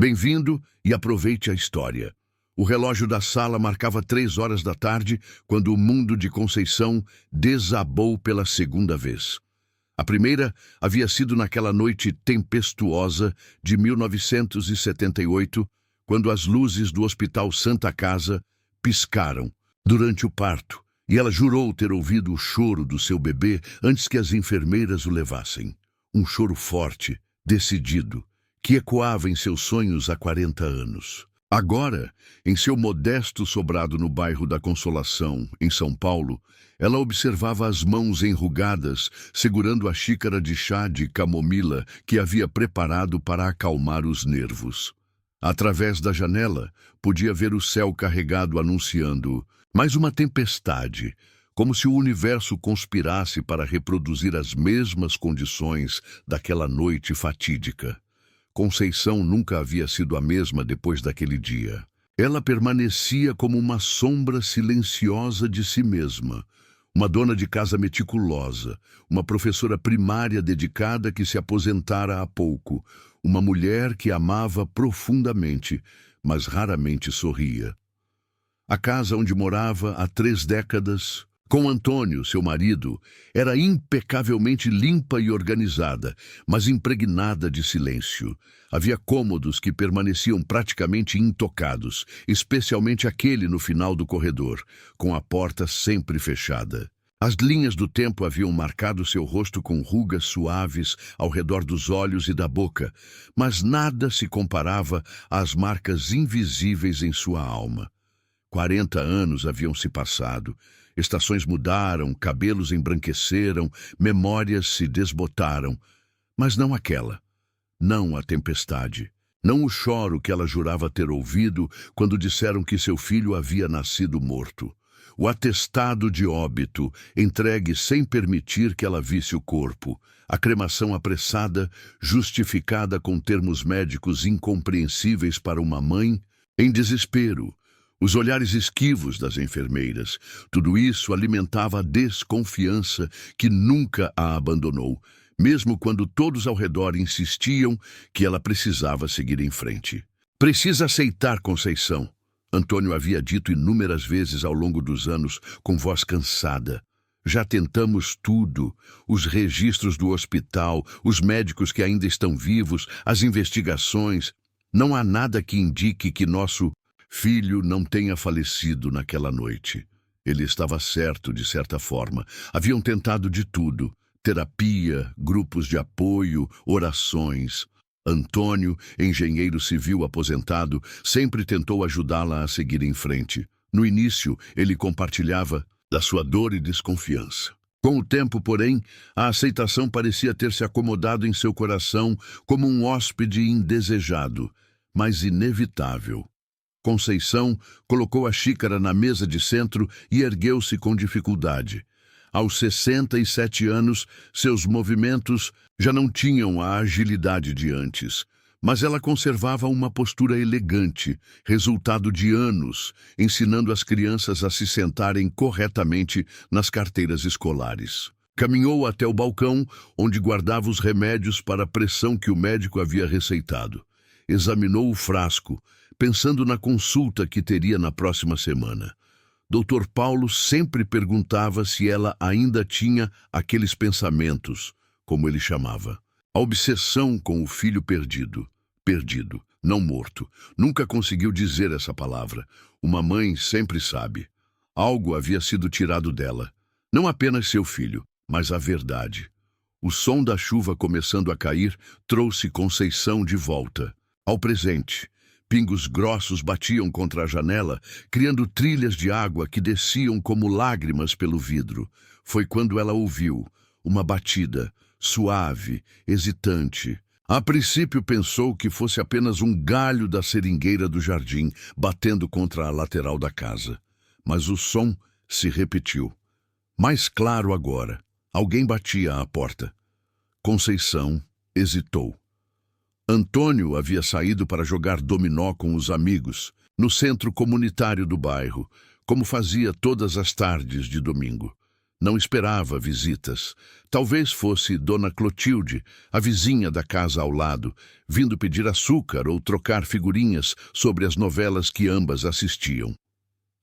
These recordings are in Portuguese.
Bem-vindo e aproveite a história. O relógio da sala marcava 3 horas da tarde quando o mundo de Conceição desabou pela segunda vez. A primeira havia sido naquela noite tempestuosa de 1978, quando as luzes do Hospital Santa Casa piscaram durante o parto, e ela jurou ter ouvido o choro do seu bebê antes que as enfermeiras o levassem. Um choro forte, decidido, que ecoava em seus sonhos há 40 anos. Agora, em seu modesto sobrado no bairro da Consolação, em São Paulo, ela observava as mãos enrugadas, segurando a xícara de chá de camomila que havia preparado para acalmar os nervos. Através da janela, podia ver o céu carregado anunciando mais uma tempestade, como se o universo conspirasse para reproduzir as mesmas condições daquela noite fatídica. Conceição nunca havia sido a mesma depois daquele dia. Ela permanecia como uma sombra silenciosa de si mesma, uma dona de casa meticulosa, uma professora primária dedicada que se aposentara há pouco, uma mulher que amava profundamente, mas raramente sorria. A casa onde morava há 3 décadas, com Antônio, seu marido, era impecavelmente limpa e organizada, mas impregnada de silêncio. Havia cômodos que permaneciam praticamente intocados, especialmente aquele no final do corredor, com a porta sempre fechada. As linhas do tempo haviam marcado seu rosto com rugas suaves ao redor dos olhos e da boca, mas nada se comparava às marcas invisíveis em sua alma. 40 anos haviam se passado. Estações mudaram, cabelos embranqueceram, memórias se desbotaram. Mas não aquela. Não a tempestade. Não o choro que ela jurava ter ouvido quando disseram que seu filho havia nascido morto. O atestado de óbito, entregue sem permitir que ela visse o corpo. A cremação apressada, justificada com termos médicos incompreensíveis para uma mãe, em desespero. Os olhares esquivos das enfermeiras, tudo isso alimentava a desconfiança que nunca a abandonou, mesmo quando todos ao redor insistiam que ela precisava seguir em frente. Precisa aceitar, Conceição, Antônio havia dito inúmeras vezes ao longo dos anos, com voz cansada. Já tentamos tudo, os registros do hospital, os médicos que ainda estão vivos, as investigações. Não há nada que indique que nosso filho não tenha falecido naquela noite. Ele estava certo, de certa forma. Haviam tentado de tudo: terapia, grupos de apoio, orações. Antônio, engenheiro civil aposentado, sempre tentou ajudá-la a seguir em frente. No início, ele compartilhava da sua dor e desconfiança. Com o tempo, porém, a aceitação parecia ter se acomodado em seu coração como um hóspede indesejado, mas inevitável. Conceição colocou a xícara na mesa de centro e ergueu-se com dificuldade. Aos 67 anos, seus movimentos já não tinham a agilidade de antes, mas ela conservava uma postura elegante, resultado de anos, ensinando as crianças a se sentarem corretamente nas carteiras escolares. Caminhou até o balcão, onde guardava os remédios para a pressão que o médico havia receitado. Examinou o frasco, pensando na consulta que teria na próxima semana. Dr. Paulo sempre perguntava se ela ainda tinha aqueles pensamentos, como ele chamava. A obsessão com o filho perdido. Perdido, não morto. Nunca conseguiu dizer essa palavra. Uma mãe sempre sabe. Algo havia sido tirado dela. Não apenas seu filho, mas a verdade. O som da chuva começando a cair trouxe Conceição de volta ao presente. Pingos grossos batiam contra a janela, criando trilhas de água que desciam como lágrimas pelo vidro. Foi quando ela ouviu uma batida, suave, hesitante. A princípio pensou que fosse apenas um galho da seringueira do jardim, batendo contra a lateral da casa. Mas o som se repetiu. Mais claro agora. Alguém batia à porta. Conceição hesitou. Antônio havia saído para jogar dominó com os amigos, no centro comunitário do bairro, como fazia todas as tardes de domingo. Não esperava visitas. Talvez fosse Dona Clotilde, a vizinha da casa ao lado, vindo pedir açúcar ou trocar figurinhas sobre as novelas que ambas assistiam.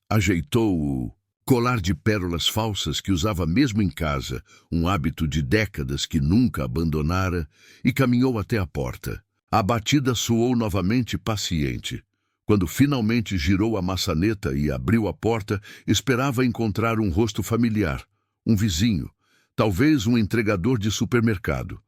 Ajeitou o colar de pérolas falsas que usava mesmo em casa, um hábito de décadas que nunca abandonara, e caminhou até a porta. A batida soou novamente paciente. Quando finalmente girou a maçaneta e abriu a porta, esperava encontrar um rosto familiar, um vizinho, talvez um entregador de supermercado.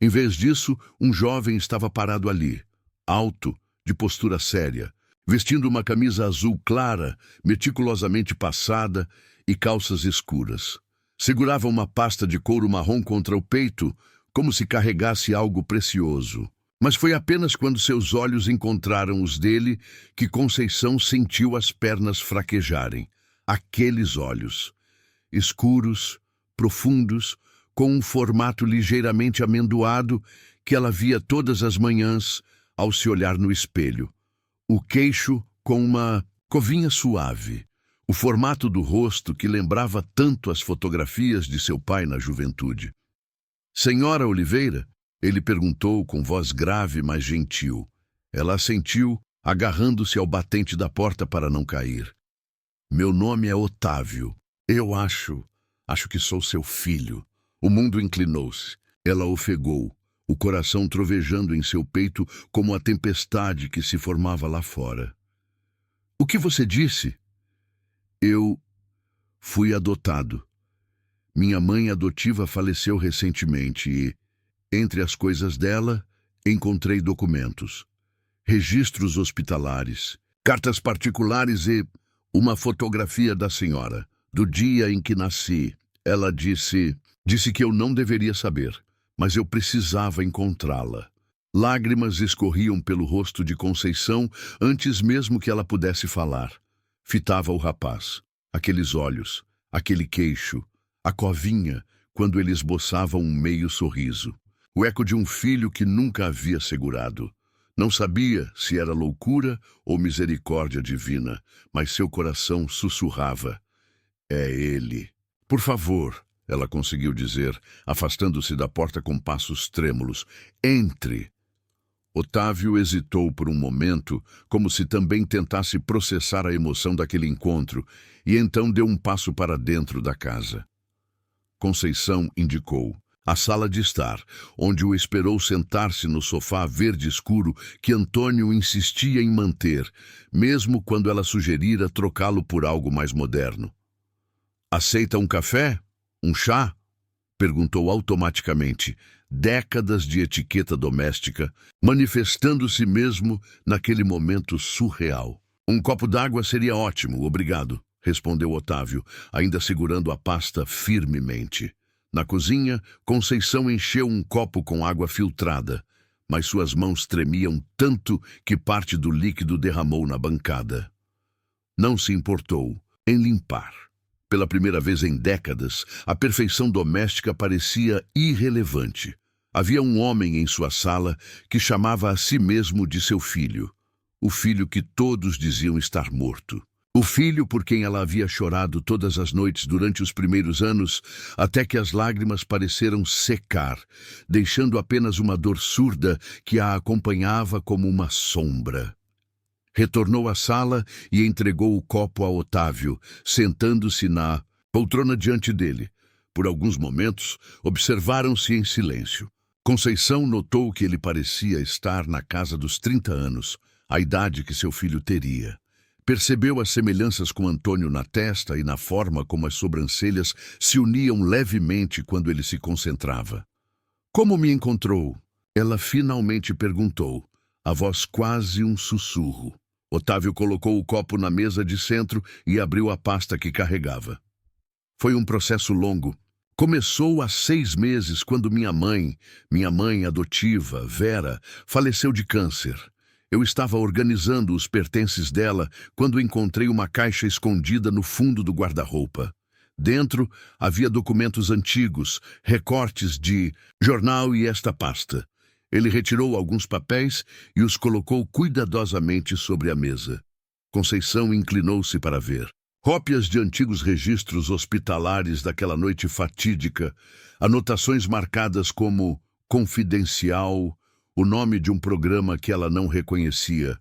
Em vez disso, um jovem estava parado ali, alto, de postura séria, vestindo uma camisa azul clara, meticulosamente passada, e calças escuras. Segurava uma pasta de couro marrom contra o peito, como se carregasse algo precioso. Mas foi apenas quando seus olhos encontraram os dele que Conceição sentiu as pernas fraquejarem. Aqueles olhos, escuros, profundos, com um formato ligeiramente amendoado que ela via todas as manhãs ao se olhar no espelho. O queixo com uma covinha suave, o formato do rosto que lembrava tanto as fotografias de seu pai na juventude. "Senhora Oliveira?" Ele perguntou com voz grave, mas gentil. Ela assentiu, agarrando-se ao batente da porta para não cair. "Meu nome é Otávio. Eu acho que sou seu filho." O mundo inclinou-se. Ela ofegou, o coração trovejando em seu peito como a tempestade que se formava lá fora. "O que você disse?" "Eu fui adotado. Minha mãe adotiva faleceu recentemente e, entre as coisas dela, encontrei documentos, registros hospitalares, cartas particulares e uma fotografia da senhora, do dia em que nasci. Ela disse que eu não deveria saber, mas eu precisava encontrá-la." Lágrimas escorriam pelo rosto de Conceição antes mesmo que ela pudesse falar. Fitava o rapaz, aqueles olhos, aquele queixo, a covinha, quando ele esboçava um meio sorriso. O eco de um filho que nunca havia segurado. Não sabia se era loucura ou misericórdia divina, mas seu coração sussurrava: "É ele." "Por favor," ela conseguiu dizer, afastando-se da porta com passos trêmulos. "Entre." Otávio hesitou por um momento, como se também tentasse processar a emoção daquele encontro, e então deu um passo para dentro da casa. Conceição indicou a sala de estar, onde o esperou sentar-se no sofá verde escuro que Antônio insistia em manter, mesmo quando ela sugerira trocá-lo por algo mais moderno. "Aceita um café? Um chá?" perguntou automaticamente, décadas de etiqueta doméstica, manifestando-se mesmo naquele momento surreal. "Um copo d'água seria ótimo, obrigado," respondeu Otávio, ainda segurando a pasta firmemente. Na cozinha, Conceição encheu um copo com água filtrada, mas suas mãos tremiam tanto que parte do líquido derramou na bancada. Não se importou em limpar. Pela primeira vez em décadas, a perfeição doméstica parecia irrelevante. Havia um homem em sua sala que chamava a si mesmo de seu filho, o filho que todos diziam estar morto. O filho por quem ela havia chorado todas as noites durante os primeiros anos, até que as lágrimas pareceram secar, deixando apenas uma dor surda que a acompanhava como uma sombra. Retornou à sala e entregou o copo a Otávio, sentando-se na poltrona diante dele. Por alguns momentos, observaram-se em silêncio. Conceição notou que ele parecia estar na casa dos 30 anos, a idade que seu filho teria. Percebeu as semelhanças com Antônio na testa e na forma como as sobrancelhas se uniam levemente quando ele se concentrava. "Como me encontrou?" ela finalmente perguntou, a voz quase um sussurro. Otávio colocou o copo na mesa de centro e abriu a pasta que carregava. "Foi um processo longo. Começou há 6 meses, quando minha mãe adotiva, Vera, faleceu de câncer. Eu estava organizando os pertences dela quando encontrei uma caixa escondida no fundo do guarda-roupa. Dentro havia documentos antigos, recortes de jornal e esta pasta. Ele retirou alguns papéis e os colocou cuidadosamente sobre a mesa. Conceição inclinou-se para ver. Cópias de antigos registros hospitalares daquela noite fatídica, anotações marcadas como confidencial, o nome de um programa que ela não reconhecia,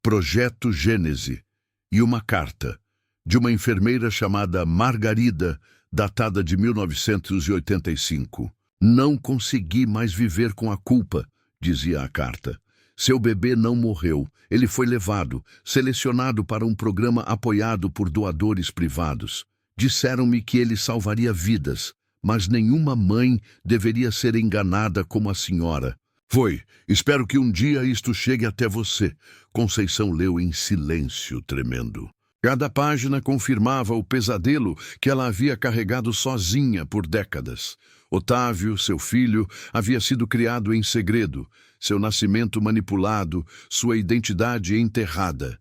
Projeto Gênese, e uma carta de uma enfermeira chamada Margarida, datada de 1985. Não consegui mais viver com a culpa, dizia a carta. Seu bebê não morreu. Ele foi levado, selecionado para um programa apoiado por doadores privados. Disseram-me que ele salvaria vidas, mas nenhuma mãe deveria ser enganada como a senhora. Foi. Espero que um dia isto chegue até você. Conceição leu em silêncio tremendo. Cada página confirmava o pesadelo que ela havia carregado sozinha por décadas. Otávio, seu filho, havia sido criado em segredo, seu nascimento manipulado, sua identidade enterrada.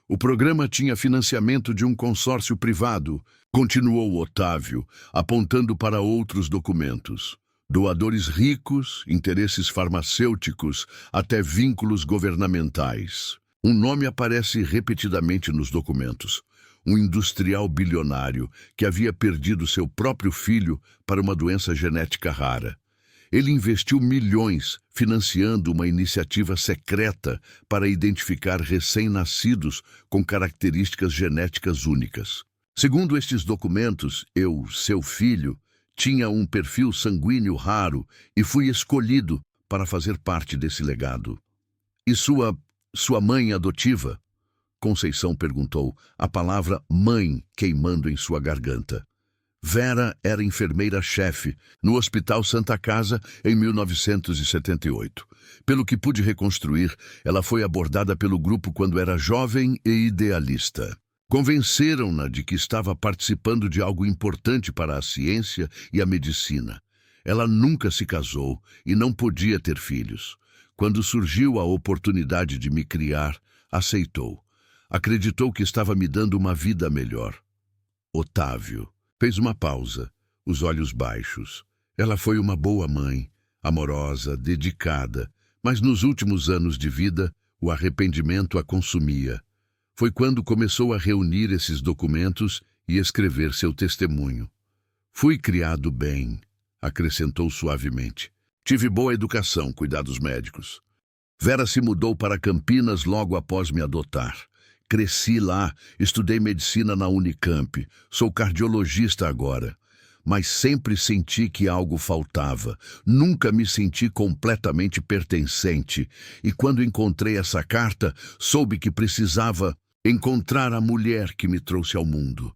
O programa tinha financiamento de um consórcio privado, continuou Otávio, apontando para outros documentos. Doadores ricos, interesses farmacêuticos, até vínculos governamentais. Um nome aparece repetidamente nos documentos. Um industrial bilionário que havia perdido seu próprio filho para uma doença genética rara. Ele investiu milhões financiando uma iniciativa secreta para identificar recém-nascidos com características genéticas únicas. Segundo estes documentos, eu, seu filho, tinha um perfil sanguíneo raro e fui escolhido para fazer parte desse legado. E sua mãe adotiva? Conceição perguntou, a palavra mãe queimando em sua garganta. Vera era enfermeira-chefe no Hospital Santa Casa em 1978. Pelo que pude reconstruir, ela foi abordada pelo grupo quando era jovem e idealista. Convenceram-na de que estava participando de algo importante para a ciência e a medicina. Ela nunca se casou e não podia ter filhos. Quando surgiu a oportunidade de me criar, aceitou. Acreditou que estava me dando uma vida melhor. Otávio fez uma pausa, os olhos baixos. Ela foi uma boa mãe, amorosa, dedicada, mas nos últimos anos de vida, o arrependimento a consumia. Foi quando começou a reunir esses documentos e escrever seu testemunho. Fui criado bem, acrescentou suavemente. Tive boa educação, cuidados médicos. Vera se mudou para Campinas logo após me adotar. Cresci lá, estudei medicina na Unicamp, sou cardiologista agora. Mas sempre senti que algo faltava. Nunca me senti completamente pertencente. E quando encontrei essa carta, soube que precisava encontrar a mulher que me trouxe ao mundo.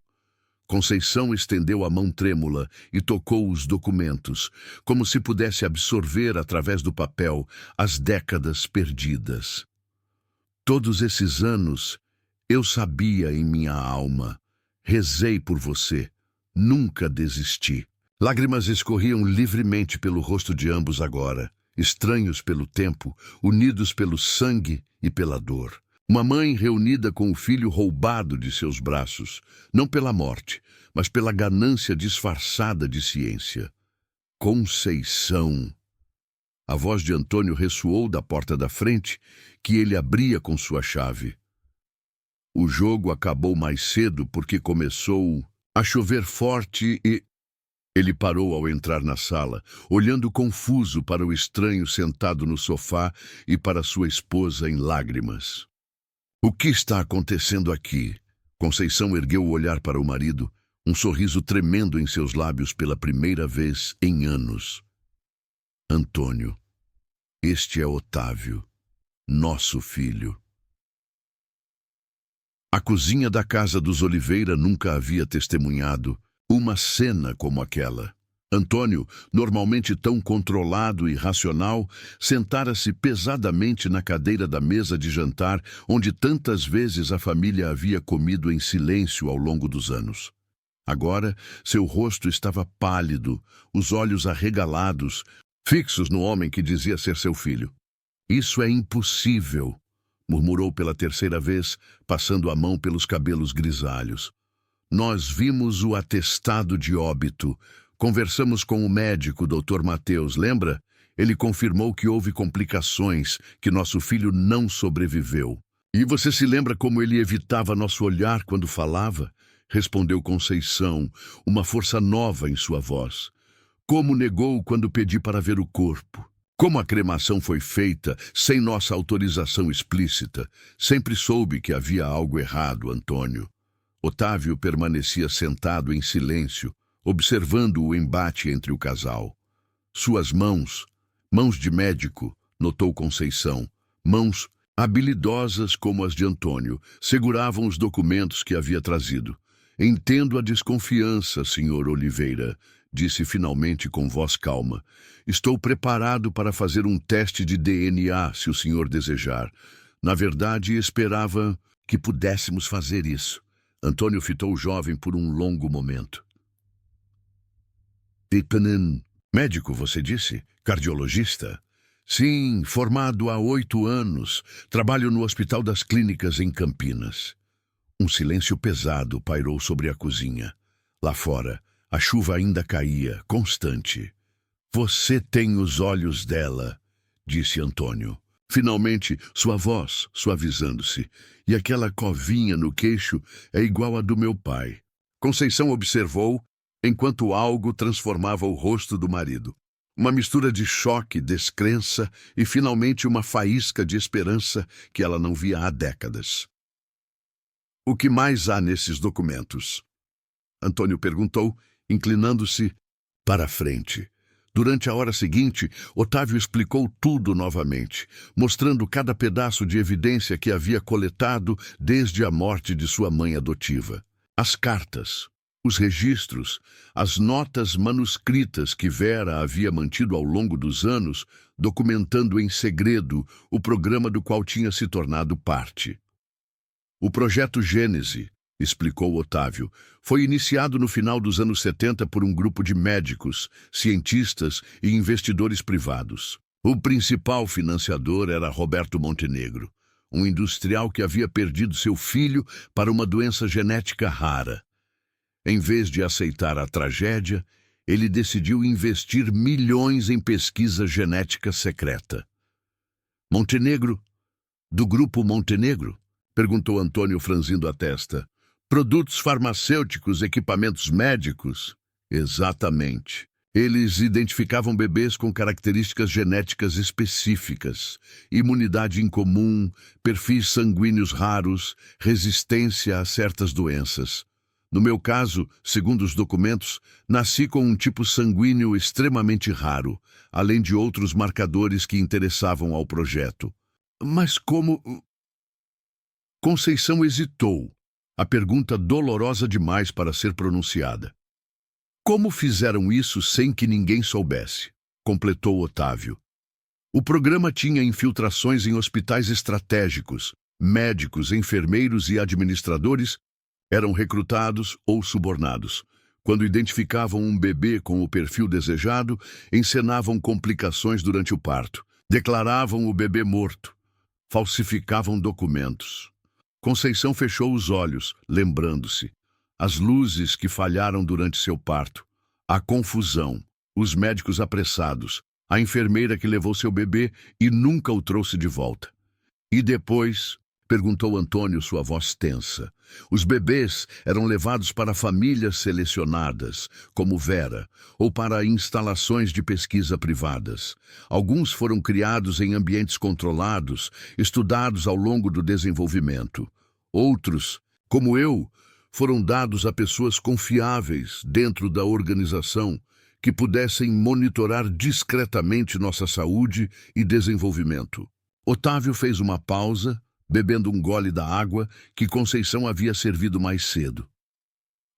Conceição estendeu a mão trêmula e tocou os documentos, como se pudesse absorver através do papel as décadas perdidas. Todos esses anos, eu sabia em minha alma, rezei por você, nunca desisti. Lágrimas escorriam livremente pelo rosto de ambos agora, estranhos pelo tempo, unidos pelo sangue e pela dor. Uma mãe reunida com o filho roubado de seus braços, não pela morte, mas pela ganância disfarçada de ciência. Conceição! A voz de Antônio ressoou da porta da frente, que ele abria com sua chave. O jogo acabou mais cedo porque começou a chover forte e... Ele parou ao entrar na sala, olhando confuso para o estranho sentado no sofá e para sua esposa em lágrimas. O que está acontecendo aqui? Conceição ergueu o olhar para o marido, um sorriso tremendo em seus lábios pela primeira vez em anos. Antônio, este é Otávio, nosso filho. A cozinha da casa dos Oliveira nunca havia testemunhado uma cena como aquela. Antônio, normalmente tão controlado e racional, sentara-se pesadamente na cadeira da mesa de jantar, onde tantas vezes a família havia comido em silêncio ao longo dos anos. Agora, seu rosto estava pálido, os olhos arregalados, fixos no homem que dizia ser seu filho. Isso é impossível, murmurou pela terceira vez, passando a mão pelos cabelos grisalhos. Nós vimos o atestado de óbito. Conversamos com o médico, Dr. Mateus, lembra? Ele confirmou que houve complicações, que nosso filho não sobreviveu. E você se lembra como ele evitava nosso olhar quando falava? respondeu Conceição, uma força nova em sua voz. Como negou quando pedi para ver o corpo? Como a cremação foi feita sem nossa autorização explícita, sempre soube que havia algo errado, Antônio. Otávio permanecia sentado em silêncio, observando o embate entre o casal. Suas mãos, mãos de médico, notou Conceição, mãos habilidosas como as de Antônio, seguravam os documentos que havia trazido. Entendo a desconfiança, senhor Oliveira, disse finalmente com voz calma. Estou preparado para fazer um teste de DNA, se o senhor desejar. Na verdade, esperava que pudéssemos fazer isso. Antônio fitou o jovem por um longo momento. Pipanin, médico, você disse? Cardiologista? Sim, formado há 8 anos. Trabalho no Hospital das Clínicas em Campinas. Um silêncio pesado pairou sobre a cozinha. Lá fora, a chuva ainda caía, constante. Você tem os olhos dela, disse Antônio. Finalmente, sua voz suavizando-se, e aquela covinha no queixo é igual à do meu pai. Conceição observou, enquanto algo transformava o rosto do marido. Uma mistura de choque, descrença e, finalmente, uma faísca de esperança que ela não via há décadas. O que mais há nesses documentos? Antônio perguntou, inclinando-se para a frente. Durante a hora seguinte, Otávio explicou tudo novamente, mostrando cada pedaço de evidência que havia coletado desde a morte de sua mãe adotiva. As cartas, os registros, as notas manuscritas que Vera havia mantido ao longo dos anos, documentando em segredo o programa do qual tinha se tornado parte. O projeto Gênese, explicou Otávio, foi iniciado no final dos anos 70 por um grupo de médicos, cientistas e investidores privados. O principal financiador era Roberto Montenegro, um industrial que havia perdido seu filho para uma doença genética rara. Em vez de aceitar a tragédia, ele decidiu investir milhões em pesquisa genética secreta. Montenegro? Do grupo Montenegro? Perguntou Antônio franzindo a testa. Produtos farmacêuticos, equipamentos médicos? Exatamente. Eles identificavam bebês com características genéticas específicas, imunidade incomum, perfis sanguíneos raros, resistência a certas doenças. No meu caso, segundo os documentos, nasci com um tipo sanguíneo extremamente raro, além de outros marcadores que interessavam ao projeto. Mas como... Conceição hesitou, a pergunta dolorosa demais para ser pronunciada. Como fizeram isso sem que ninguém soubesse? Completou Otávio. O programa tinha infiltrações em hospitais estratégicos. Médicos, enfermeiros e administradores eram recrutados ou subornados. Quando identificavam um bebê com o perfil desejado, encenavam complicações durante o parto, declaravam o bebê morto, falsificavam documentos. Conceição fechou os olhos, lembrando-se. As luzes que falharam durante seu parto, a confusão, os médicos apressados, a enfermeira que levou seu bebê e nunca o trouxe de volta. E depois, perguntou Antônio, sua voz tensa, os bebês eram levados para famílias selecionadas, como Vera, ou para instalações de pesquisa privadas. Alguns foram criados em ambientes controlados, estudados ao longo do desenvolvimento. Outros, como eu, foram dados a pessoas confiáveis dentro da organização que pudessem monitorar discretamente nossa saúde e desenvolvimento. Otávio fez uma pausa, bebendo um gole da água que Conceição havia servido mais cedo.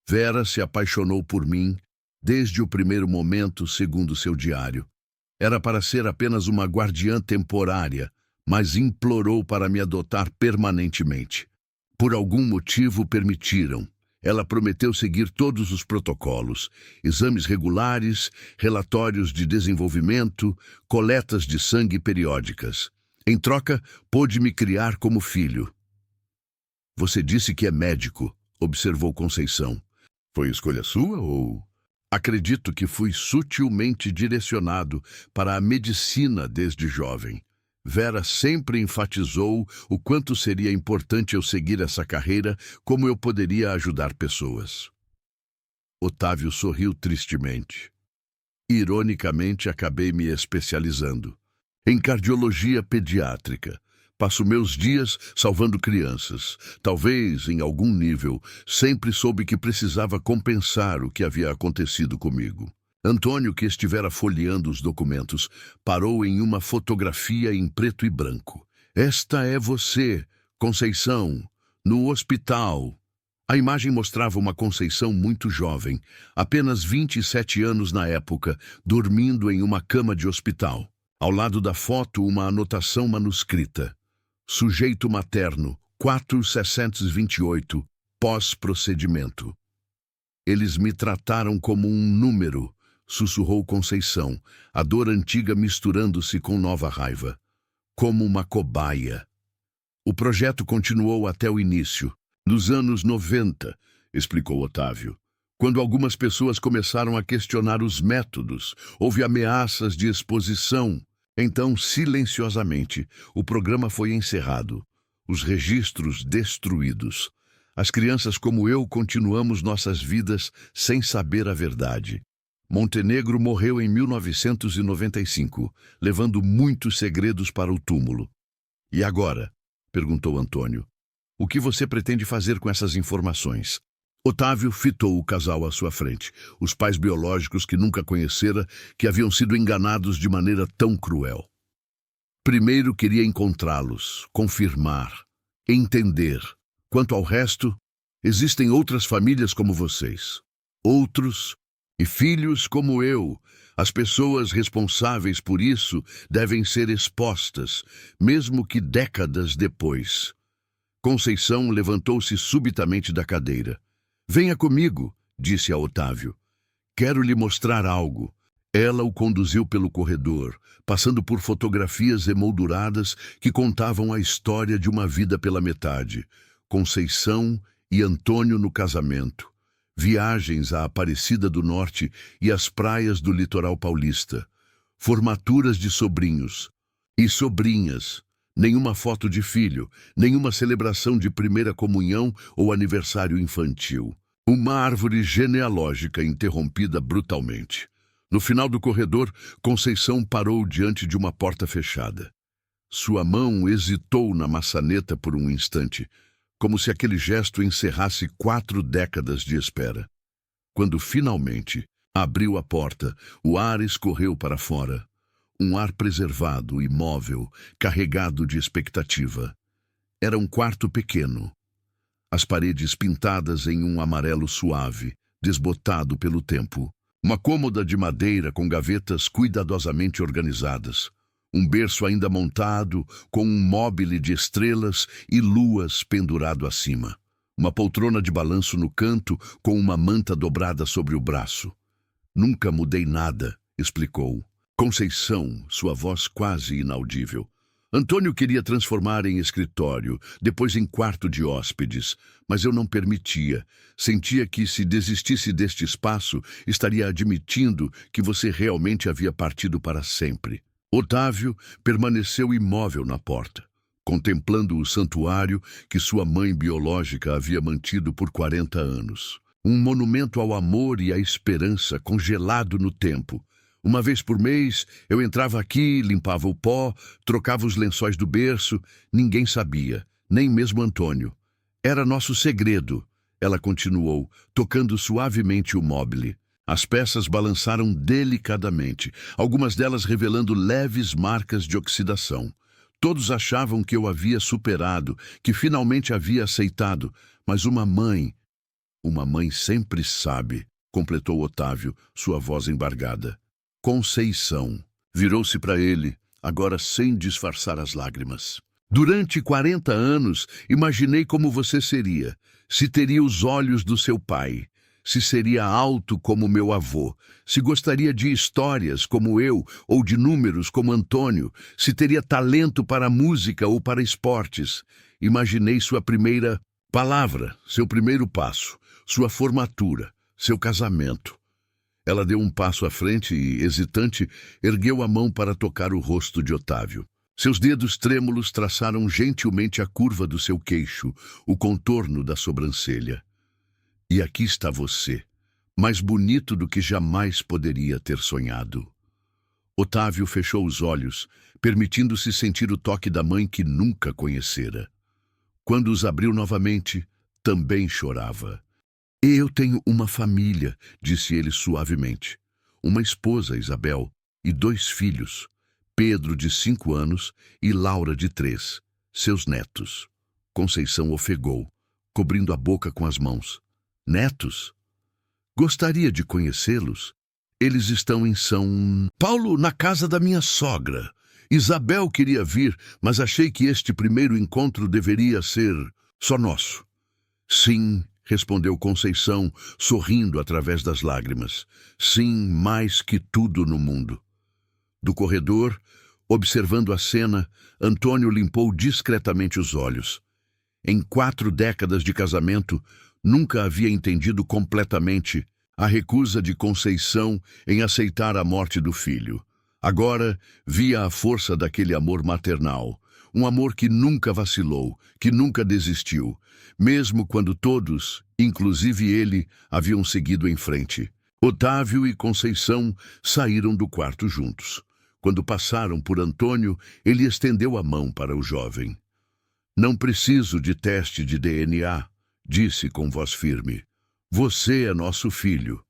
Vera se apaixonou por mim desde o primeiro momento, segundo seu diário. Era para ser apenas uma guardiã temporária, mas implorou para me adotar permanentemente. Por algum motivo permitiram. Ela prometeu seguir todos os protocolos, exames regulares, relatórios de desenvolvimento, coletas de sangue periódicas. Em troca, pôde me criar como filho. Você disse que é médico, observou Conceição. Foi escolha sua ou... Acredito que fui sutilmente direcionado para a medicina desde jovem. Vera sempre enfatizou o quanto seria importante eu seguir essa carreira, como eu poderia ajudar pessoas. Otávio sorriu tristemente. Ironicamente, acabei me especializando em cardiologia pediátrica. Passo meus dias salvando crianças. Talvez, em algum nível, sempre soube que precisava compensar o que havia acontecido comigo. Antônio, que estivera folheando os documentos, parou em uma fotografia em preto e branco. Esta é você, Conceição, no hospital. A imagem mostrava uma Conceição muito jovem, apenas 27 anos na época, dormindo em uma cama de hospital. Ao lado da foto, uma anotação manuscrita. Sujeito materno, 4628, pós-procedimento. Eles me trataram como um número, sussurrou Conceição, a dor antiga misturando-se com nova raiva. Como uma cobaia. O projeto continuou até o início, nos anos 90, explicou Otávio. Quando algumas pessoas começaram a questionar os métodos, houve ameaças de exposição. Então, silenciosamente, o programa foi encerrado. Os registros destruídos. As crianças como eu continuamos nossas vidas sem saber a verdade. Montenegro morreu em 1995, levando muitos segredos para o túmulo. E agora? Perguntou Antônio. O que você pretende fazer com essas informações? Otávio fitou o casal à sua frente, os pais biológicos que nunca conhecera, que haviam sido enganados de maneira tão cruel. Primeiro queria encontrá-los, confirmar, entender. Quanto ao resto, existem outras famílias como vocês. Outros e filhos como eu. As pessoas responsáveis por isso devem ser expostas, mesmo que décadas depois. Conceição levantou-se subitamente da cadeira. Venha comigo, disse a Otávio. Quero lhe mostrar algo. Ela o conduziu pelo corredor, passando por fotografias emolduradas que contavam a história de uma vida pela metade. Conceição e Antônio no casamento. Viagens à Aparecida do Norte e às praias do litoral paulista. Formaturas de sobrinhos e sobrinhas. Nenhuma foto de filho, nenhuma celebração de primeira comunhão ou aniversário infantil. Uma árvore genealógica interrompida brutalmente. No final do corredor, Conceição parou diante de uma porta fechada. Sua mão hesitou na maçaneta por um instante, como se aquele gesto encerrasse 4 décadas de espera. Quando finalmente abriu a porta, o ar escorreu para fora. Um ar preservado, imóvel, carregado de expectativa. Era um quarto pequeno. As paredes pintadas em um amarelo suave, desbotado pelo tempo. Uma cômoda de madeira com gavetas cuidadosamente organizadas. Um berço ainda montado, com um móbile de estrelas e luas pendurado acima. Uma poltrona de balanço no canto, com uma manta dobrada sobre o braço. Nunca mudei nada, explicou. Conceição, sua voz quase inaudível. Antônio queria transformar em escritório, depois em quarto de hóspedes, mas eu não permitia. Sentia que, se desistisse deste espaço, estaria admitindo que você realmente havia partido para sempre. Otávio permaneceu imóvel na porta, contemplando o santuário que sua mãe biológica havia mantido por 40 anos. Um monumento ao amor e à esperança congelado no tempo. Uma vez por mês, eu entrava aqui, limpava o pó, trocava os lençóis do berço. Ninguém sabia, nem mesmo Antônio. Era nosso segredo, ela continuou, tocando suavemente o móbile. As peças balançaram delicadamente, algumas delas revelando leves marcas de oxidação. Todos achavam que eu havia superado, que finalmente havia aceitado, mas uma mãe sempre sabe, completou Otávio, sua voz embargada. Conceição. Virou-se para ele, agora sem disfarçar as lágrimas. Durante 40 anos, imaginei como você seria, se teria os olhos do seu pai, se seria alto como meu avô, se gostaria de histórias como eu ou de números como Antônio, se teria talento para música ou para esportes. Imaginei sua primeira palavra, seu primeiro passo, sua formatura, seu casamento. Ela deu um passo à frente e, hesitante, ergueu a mão para tocar o rosto de Otávio. Seus dedos trêmulos traçaram gentilmente a curva do seu queixo, o contorno da sobrancelha. E aqui está você, mais bonito do que jamais poderia ter sonhado. Otávio fechou os olhos, permitindo-se sentir o toque da mãe que nunca conhecera. Quando os abriu novamente, também chorava. Eu tenho uma família, disse ele suavemente. Uma esposa, Isabel, e 2 filhos, Pedro, de 5 anos, e Laura, de 3, seus netos. Conceição ofegou, cobrindo a boca com as mãos. Netos? Gostaria de conhecê-los. Eles estão em São Paulo, na casa da minha sogra. Isabel queria vir, mas achei que este primeiro encontro deveria ser só nosso. Sim, respondeu Conceição, sorrindo através das lágrimas. Sim, mais que tudo no mundo. Do corredor, observando a cena, Antônio limpou discretamente os olhos. Em 4 décadas de casamento, nunca havia entendido completamente a recusa de Conceição em aceitar a morte do filho. Agora via a força daquele amor maternal, um amor que nunca vacilou, que nunca desistiu, mesmo quando todos, inclusive ele, haviam seguido em frente. Otávio e Conceição saíram do quarto juntos. Quando passaram por Antônio, ele estendeu a mão para o jovem. Não preciso de teste de DNA, disse com voz firme. Você é nosso filho.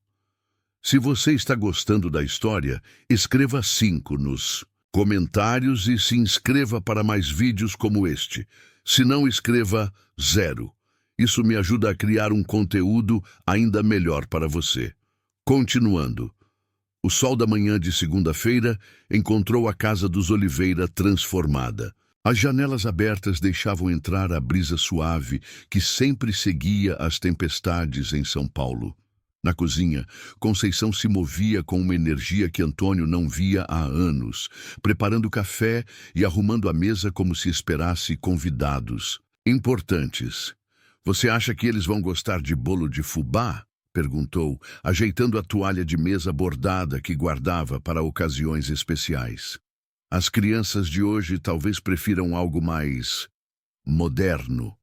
Se você está gostando da história, escreva 5 nos comentários e se inscreva para mais vídeos como este. Se não, escreva 0. Isso me ajuda a criar um conteúdo ainda melhor para você. Continuando. O sol da manhã de segunda-feira encontrou a casa dos Oliveira transformada. As janelas abertas deixavam entrar a brisa suave que sempre seguia as tempestades em São Paulo. Na cozinha, Conceição se movia com uma energia que Antônio não via há anos, preparando café e arrumando a mesa como se esperasse convidados importantes. Você acha que eles vão gostar de bolo de fubá? Perguntou, ajeitando a toalha de mesa bordada que guardava para ocasiões especiais. As crianças de hoje talvez prefiram algo mais moderno.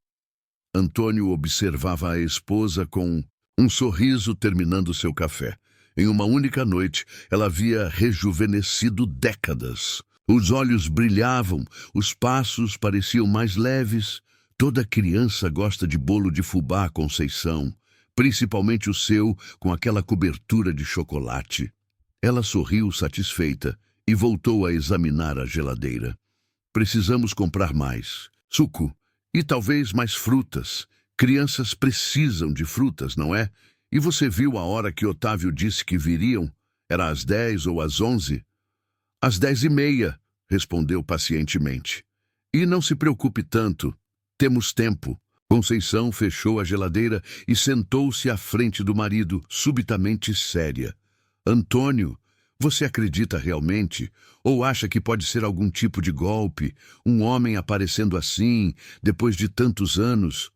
Antônio observava a esposa com um sorriso terminando seu café. Em uma única noite, ela havia rejuvenescido décadas. Os olhos brilhavam, os passos pareciam mais leves. Toda criança gosta de bolo de fubá, Conceição, principalmente o seu, com aquela cobertura de chocolate. Ela sorriu satisfeita e voltou a examinar a geladeira. Precisamos comprar mais suco e talvez mais frutas. Crianças precisam de frutas, não é? E você viu a hora que Otávio disse que viriam? Era às 10 ou às 11? Às 10h30, respondeu pacientemente. E não se preocupe tanto. Temos tempo. Conceição fechou a geladeira e sentou-se à frente do marido, subitamente séria. Antônio, você acredita realmente? Ou acha que pode ser algum tipo de golpe? Um homem aparecendo assim, depois de tantos anos?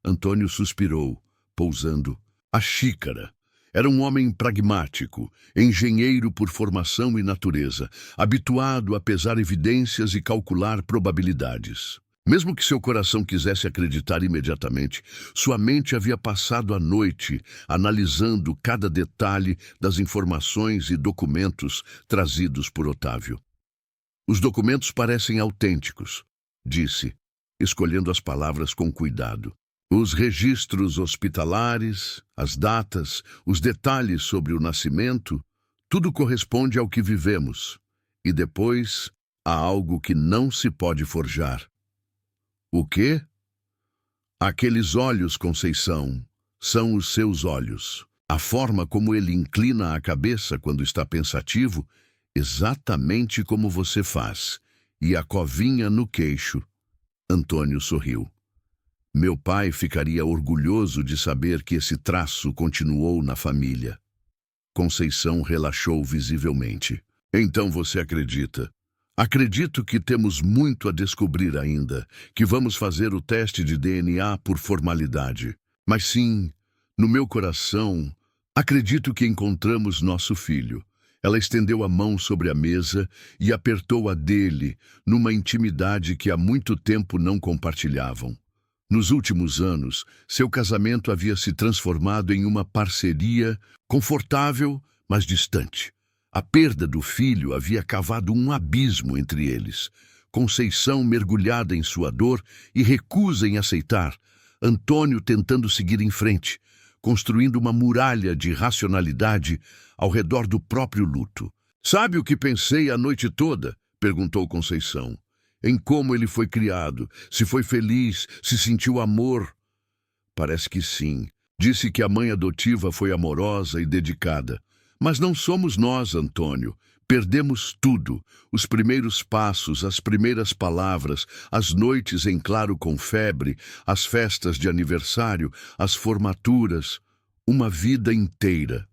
Antônio suspirou, pousando. A xícara. Era um homem pragmático, engenheiro por formação e natureza, habituado a pesar evidências e calcular probabilidades. Mesmo que seu coração quisesse acreditar imediatamente, sua mente havia passado a noite analisando cada detalhe das informações e documentos trazidos por Otávio. Os documentos parecem autênticos, disse, escolhendo as palavras com cuidado. Os registros hospitalares, as datas, os detalhes sobre o nascimento, tudo corresponde ao que vivemos. E depois há algo que não se pode forjar. O quê? Aqueles olhos, Conceição, são os seus olhos. A forma como ele inclina a cabeça quando está pensativo, exatamente como você faz. E a covinha no queixo. Antônio sorriu. Meu pai ficaria orgulhoso de saber que esse traço continuou na família. Conceição relaxou visivelmente. Então você acredita? Acredito que temos muito a descobrir ainda, que vamos fazer o teste de DNA por formalidade. Mas sim, no meu coração, acredito que encontramos nosso filho. Ela estendeu a mão sobre a mesa e apertou a dele, numa intimidade que há muito tempo não compartilhavam. Nos últimos anos, seu casamento havia se transformado em uma parceria confortável, mas distante. A perda do filho havia cavado um abismo entre eles. Conceição mergulhada em sua dor e recusa em aceitar. Antônio tentando seguir em frente, construindo uma muralha de racionalidade ao redor do próprio luto. "Sabe o que pensei a noite toda?" perguntou Conceição. "Em como ele foi criado, se foi feliz, se sentiu amor." "Parece que sim. Disse que a mãe adotiva foi amorosa e dedicada. Mas não somos nós, Antônio. Perdemos tudo. Os primeiros passos, as primeiras palavras, as noites em claro com febre, as festas de aniversário, as formaturas. Uma vida inteira."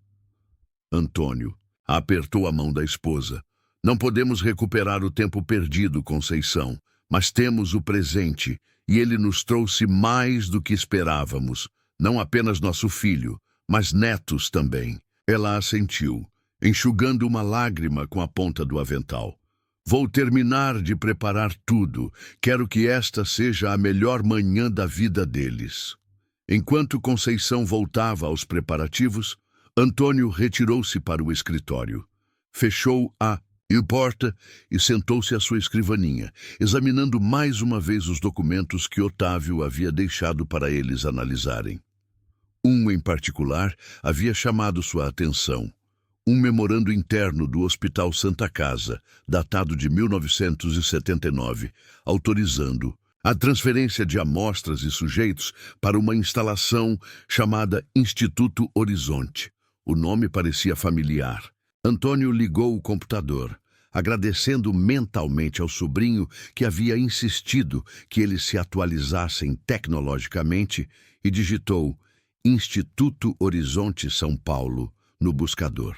Antônio apertou a mão da esposa. "Não podemos recuperar o tempo perdido, Conceição, mas temos o presente, e ele nos trouxe mais do que esperávamos. Não apenas nosso filho, mas netos também." Ela assentiu, enxugando uma lágrima com a ponta do avental. "Vou terminar de preparar tudo. Quero que esta seja a melhor manhã da vida deles." Enquanto Conceição voltava aos preparativos, Antônio retirou-se para o escritório. Fechou a porta e sentou-se à sua escrivaninha, examinando mais uma vez os documentos que Otávio havia deixado para eles analisarem. Um, em particular, havia chamado sua atenção. Um memorando interno do Hospital Santa Casa, datado de 1979, autorizando a transferência de amostras e sujeitos para uma instalação chamada Instituto Horizonte. O nome parecia familiar. Antônio ligou o computador, agradecendo mentalmente ao sobrinho que havia insistido que eles se atualizassem tecnologicamente, e digitou Instituto Horizonte São Paulo no buscador.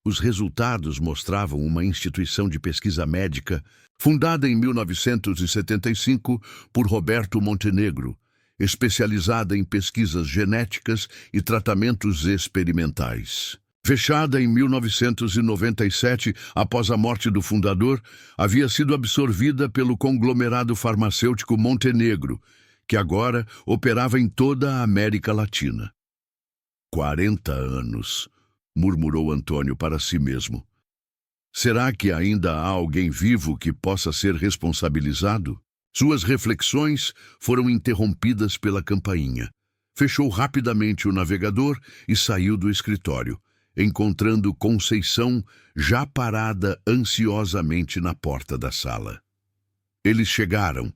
Os resultados mostravam uma instituição de pesquisa médica fundada em 1975 por Roberto Montenegro, especializada em pesquisas genéticas e tratamentos experimentais. Fechada em 1997, após a morte do fundador, havia sido absorvida pelo conglomerado farmacêutico Montenegro, que agora operava em toda a América Latina. 40 anos, murmurou Antônio para si mesmo. Será que ainda há alguém vivo que possa ser responsabilizado? Suas reflexões foram interrompidas pela campainha. Fechou rapidamente o navegador e saiu do escritório, encontrando Conceição já parada ansiosamente na porta da sala. "Eles chegaram",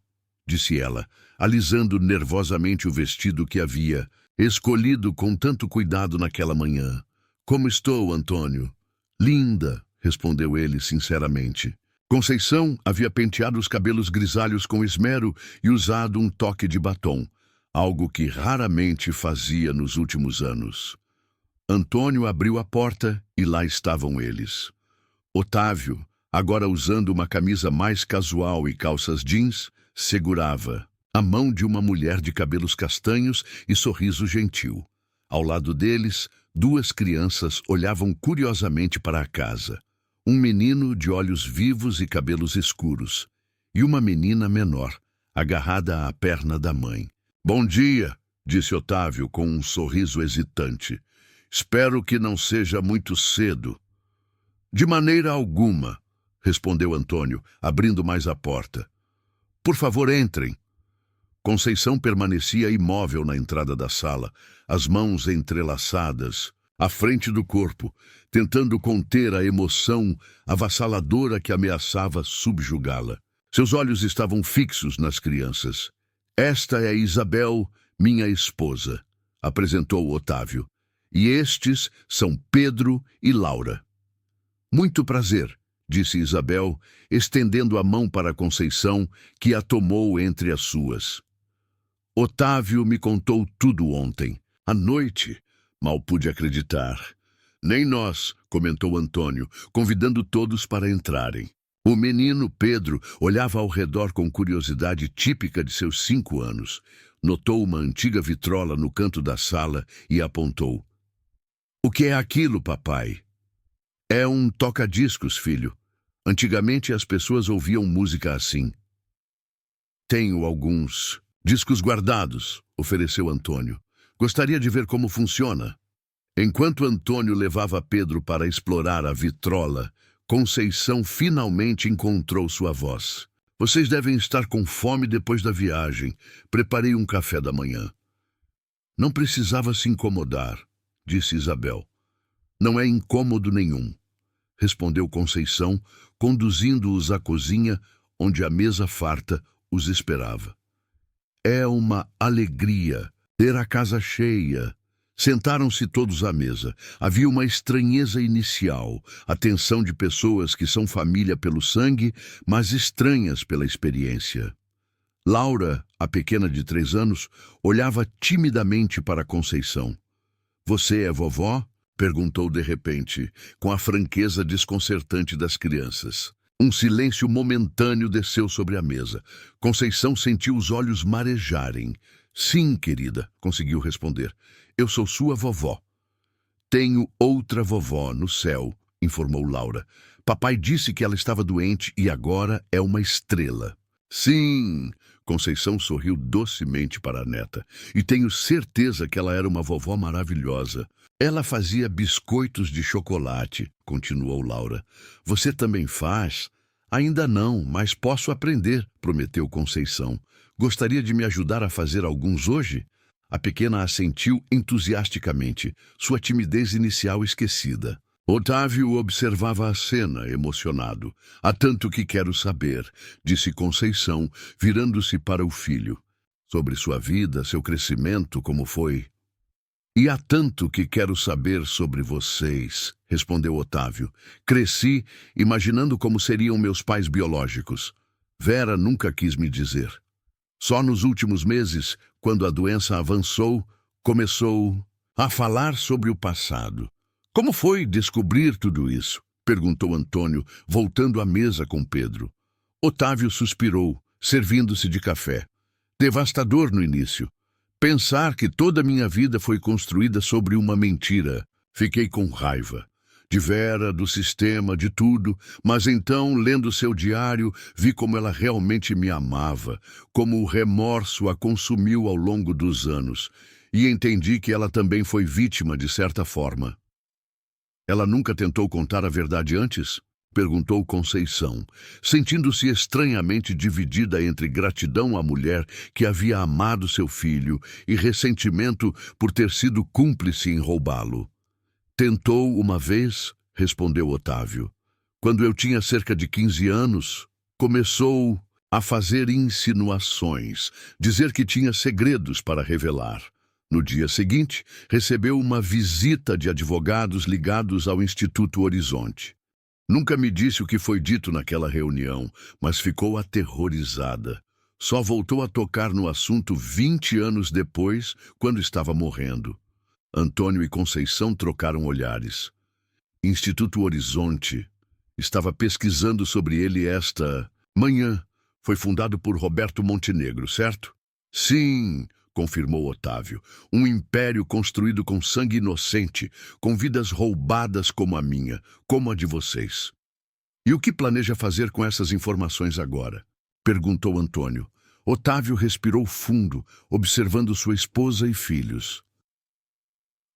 disse ela, alisando nervosamente o vestido que havia escolhido com tanto cuidado naquela manhã. "Como estou, Antônio?" "Linda", respondeu ele sinceramente. Conceição havia penteado os cabelos grisalhos com esmero e usado um toque de batom, algo que raramente fazia nos últimos anos. Antônio abriu a porta e lá estavam eles. Otávio, agora usando uma camisa mais casual e calças jeans, segurava a mão de uma mulher de cabelos castanhos e sorriso gentil. Ao lado deles, duas crianças olhavam curiosamente para a casa. Um menino de olhos vivos e cabelos escuros, e uma menina menor, agarrada à perna da mãe. "Bom dia", disse Otávio com um sorriso hesitante. "Espero que não seja muito cedo." "De maneira alguma", respondeu Antônio, abrindo mais a porta. "Por favor, entrem." Conceição permanecia imóvel na entrada da sala, as mãos entrelaçadas, à frente do corpo, tentando conter a emoção avassaladora que ameaçava subjugá-la. Seus olhos estavam fixos nas crianças. "Esta é Isabel, minha esposa", apresentou Otávio. "E estes são Pedro e Laura." "Muito prazer", disse Isabel, estendendo a mão para Conceição, que a tomou entre as suas. "Otávio me contou tudo ontem. À noite, mal pude acreditar." "Nem nós", comentou Antônio, convidando todos para entrarem. O menino Pedro olhava ao redor com curiosidade típica de seus 5 anos. Notou uma antiga vitrola no canto da sala e apontou. "O que é aquilo, papai?" É um toca-discos, filho. Antigamente as pessoas ouviam música assim. Tenho alguns discos guardados, ofereceu Antônio. Gostaria de ver como funciona. Enquanto Antônio levava Pedro para explorar a vitrola, Conceição finalmente encontrou sua voz. Vocês devem estar com fome depois da viagem. Preparei um café da manhã. Não precisava se incomodar, disse Isabel. Não é incômodo nenhum, respondeu Conceição, conduzindo-os à cozinha, onde a mesa farta os esperava. É uma alegria ter a casa cheia. Sentaram-se todos à mesa. Havia uma estranheza inicial, a tensão de pessoas que são família pelo sangue, mas estranhas pela experiência. Laura, a pequena de 3 anos, olhava timidamente para Conceição. Você é vovó? Perguntou de repente, com a franqueza desconcertante das crianças. Um silêncio momentâneo desceu sobre a mesa. Conceição sentiu os olhos marejarem. Sim, querida, conseguiu responder. Eu sou sua vovó. Tenho outra vovó no céu, informou Laura. Papai disse que ela estava doente e agora é uma estrela. Sim, Conceição sorriu docemente para a neta. E tenho certeza que ela era uma vovó maravilhosa. Ela fazia biscoitos de chocolate, continuou Laura. Você também faz? Ainda não, mas posso aprender, prometeu Conceição. Gostaria de me ajudar a fazer alguns hoje? A pequena assentiu entusiasticamente, sua timidez inicial esquecida. Otávio observava a cena, emocionado. Há tanto que quero saber, disse Conceição, virando-se para o filho. Sobre sua vida, seu crescimento, como foi? E há tanto que quero saber sobre vocês, respondeu Otávio. Cresci imaginando como seriam meus pais biológicos. Vera nunca quis me dizer. Só nos últimos meses, quando a doença avançou, começou a falar sobre o passado. Como foi descobrir tudo isso? Perguntou Antônio, voltando à mesa com Pedro. Otávio suspirou, servindo-se de café. Devastador no início. Pensar que toda a minha vida foi construída sobre uma mentira. Fiquei com raiva. De Vera, do sistema, de tudo, mas então, lendo seu diário, vi como ela realmente me amava, como o remorso a consumiu ao longo dos anos, e entendi que ela também foi vítima de certa forma. Ela nunca tentou contar a verdade antes? Perguntou Conceição, sentindo-se estranhamente dividida entre gratidão à mulher que havia amado seu filho e ressentimento por ter sido cúmplice em roubá-lo. Tentou uma vez, respondeu Otávio. Quando eu tinha cerca de 15 anos, começou a fazer insinuações, dizer que tinha segredos para revelar. No dia seguinte, recebeu uma visita de advogados ligados ao Instituto Horizonte. Nunca me disse o que foi dito naquela reunião, mas ficou aterrorizada. Só voltou a tocar no assunto 20 anos depois, quando estava morrendo. Antônio e Conceição trocaram olhares. Instituto Horizonte. Estava pesquisando sobre ele esta manhã. Foi fundado por Roberto Montenegro, certo? Sim, confirmou Otávio. Um império construído com sangue inocente, com vidas roubadas como a minha, como a de vocês. E o que planeja fazer com essas informações agora? Perguntou Antônio. Otávio respirou fundo, observando sua esposa e filhos.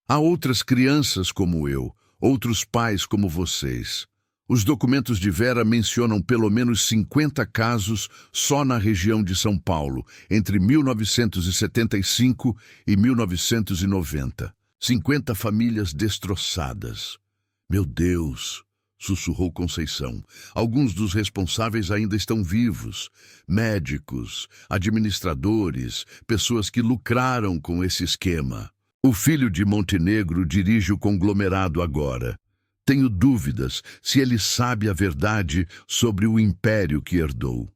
Há outras crianças como eu, outros pais como vocês. Os documentos de Vera mencionam pelo menos 50 casos só na região de São Paulo, entre 1975 e 1990. 50 famílias destroçadas. Meu Deus, sussurrou Conceição. Alguns dos responsáveis ainda estão vivos. Médicos, administradores, pessoas que lucraram com esse esquema. O filho de Montenegro dirige o conglomerado agora. Tenho dúvidas se ele sabe a verdade sobre o império que herdou.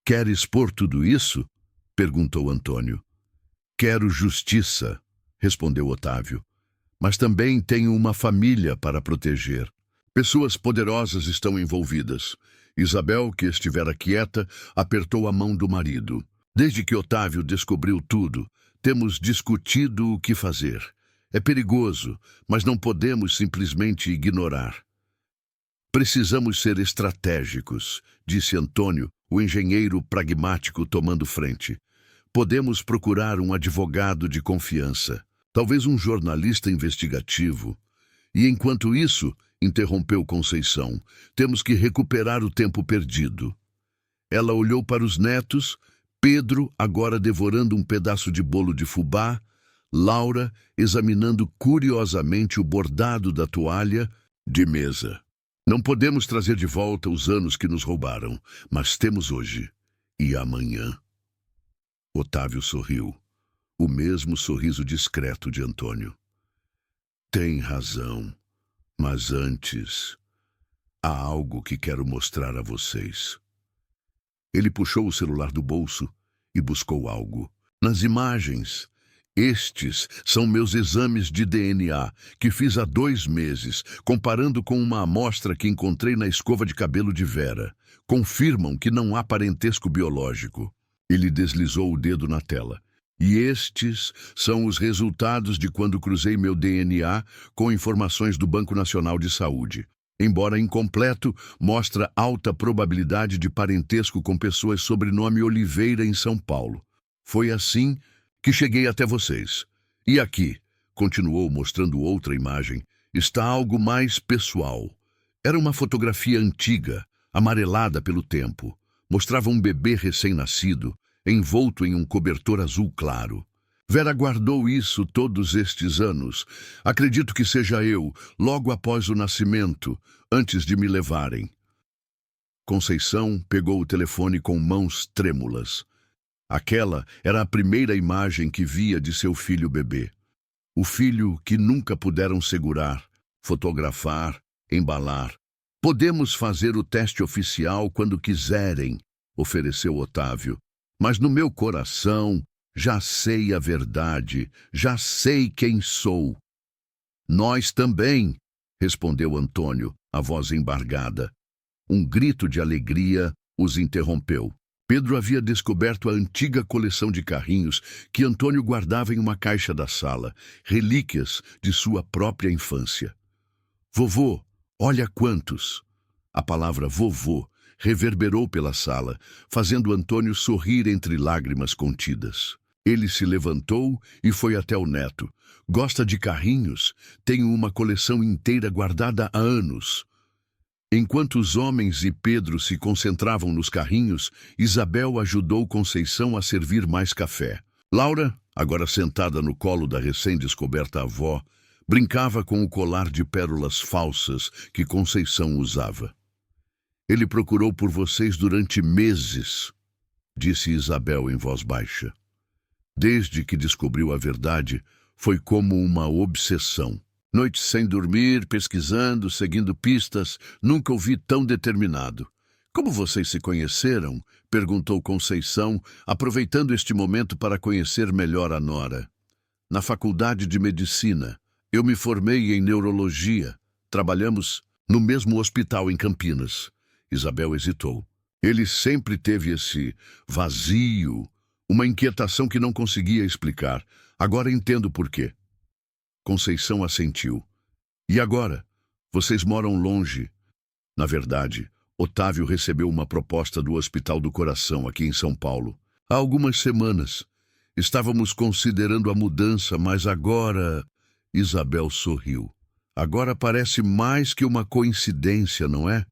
Quer expor tudo isso? Perguntou Antônio. Quero justiça, respondeu Otávio. Mas também tenho uma família para proteger. Pessoas poderosas estão envolvidas. Isabel, que estivera quieta, apertou a mão do marido. Desde que Otávio descobriu tudo, temos discutido o que fazer. É perigoso, mas não podemos simplesmente ignorar. Precisamos ser estratégicos, disse Antônio, o engenheiro pragmático tomando frente. Podemos procurar um advogado de confiança, talvez um jornalista investigativo. E enquanto isso, interrompeu Conceição, temos que recuperar o tempo perdido. Ela olhou para os netos, Pedro agora devorando um pedaço de bolo de fubá, Laura examinando curiosamente o bordado da toalha de mesa. Não podemos trazer de volta os anos que nos roubaram, mas temos hoje e amanhã. Otávio sorriu, o mesmo sorriso discreto de Antônio. Tem razão, mas antes, há algo que quero mostrar a vocês. Ele puxou o celular do bolso e buscou algo. Nas imagens, estes são meus exames de DNA, que fiz há 2 meses, comparando com uma amostra que encontrei na escova de cabelo de Vera. Confirmam que não há parentesco biológico. Ele deslizou o dedo na tela. E estes são os resultados de quando cruzei meu DNA com informações do Banco Nacional de Saúde. Embora incompleto, mostra alta probabilidade de parentesco com pessoas sobrenome Oliveira em São Paulo. Foi assim que cheguei até vocês. E aqui, continuou mostrando outra imagem, está algo mais pessoal. Era uma fotografia antiga, amarelada pelo tempo. Mostrava um bebê recém-nascido, envolto em um cobertor azul claro. Vera guardou isso todos estes anos. Acredito que seja eu, logo após o nascimento, antes de me levarem. Conceição pegou o telefone com mãos trêmulas. Aquela era a primeira imagem que via de seu filho bebê. O filho que nunca puderam segurar, fotografar, embalar. Podemos fazer o teste oficial quando quiserem, ofereceu Otávio. Mas no meu coração, já sei a verdade, já sei quem sou. Nós também, respondeu Antônio, a voz embargada. Um grito de alegria os interrompeu. Pedro havia descoberto a antiga coleção de carrinhos que Antônio guardava em uma caixa da sala, relíquias de sua própria infância. Vovô, olha quantos! A palavra vovô reverberou pela sala, fazendo Antônio sorrir entre lágrimas contidas. Ele se levantou e foi até o neto. Gosta de carrinhos? Tenho uma coleção inteira guardada há anos. Enquanto os homens e Pedro se concentravam nos carrinhos, Isabel ajudou Conceição a servir mais café. Laura, agora sentada no colo da recém-descoberta avó, brincava com o colar de pérolas falsas que Conceição usava. Ele procurou por vocês durante meses, disse Isabel em voz baixa. Desde que descobriu a verdade, foi como uma obsessão. Noites sem dormir, pesquisando, seguindo pistas, nunca o vi tão determinado. Como vocês se conheceram? Perguntou Conceição, aproveitando este momento para conhecer melhor a nora. Na faculdade de medicina. Eu me formei em neurologia. Trabalhamos no mesmo hospital em Campinas. Isabel hesitou. Ele sempre teve esse vazio, uma inquietação que não conseguia explicar. Agora entendo por quê. Conceição assentiu. E agora? Vocês moram longe. Na verdade, Otávio recebeu uma proposta do Hospital do Coração, aqui em São Paulo. Há algumas semanas. Estávamos considerando a mudança, mas agora... Isabel sorriu. Agora parece mais que uma coincidência, não é?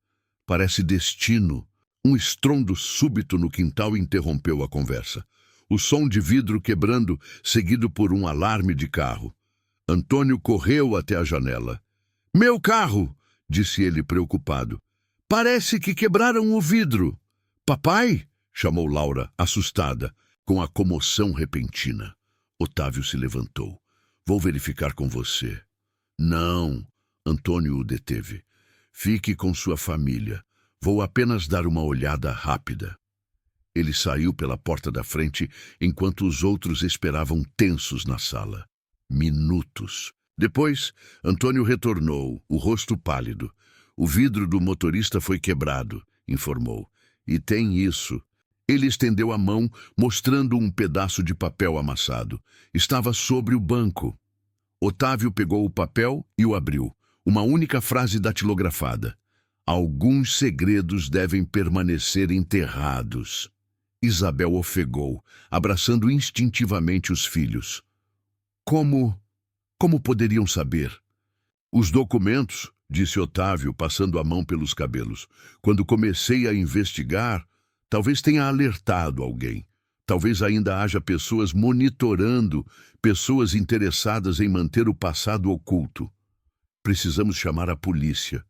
Parece destino. Um estrondo súbito no quintal interrompeu a conversa. O som de vidro quebrando, seguido por um alarme de carro. Antônio correu até a janela. — Meu carro! Disse ele preocupado. — Parece que quebraram o vidro. — Papai? Chamou Laura, assustada, com a comoção repentina. Otávio se levantou. — Vou verificar com você. — Não, Antônio o deteve. Fique com sua família. Vou apenas dar uma olhada rápida. Ele saiu pela porta da frente enquanto os outros esperavam tensos na sala. Minutos. Depois, Antônio retornou, o rosto pálido. O vidro do motorista foi quebrado, informou. E tem isso. Ele estendeu a mão, mostrando um pedaço de papel amassado. Estava sobre o banco. Otávio pegou o papel e o abriu. Uma única frase datilografada. Alguns segredos devem permanecer enterrados. Isabel ofegou, abraçando instintivamente os filhos. Como poderiam saber? Os documentos, disse Otávio, passando a mão pelos cabelos. Quando comecei a investigar, talvez tenha alertado alguém. Talvez ainda haja pessoas monitorando, pessoas interessadas em manter o passado oculto. Precisamos chamar a polícia,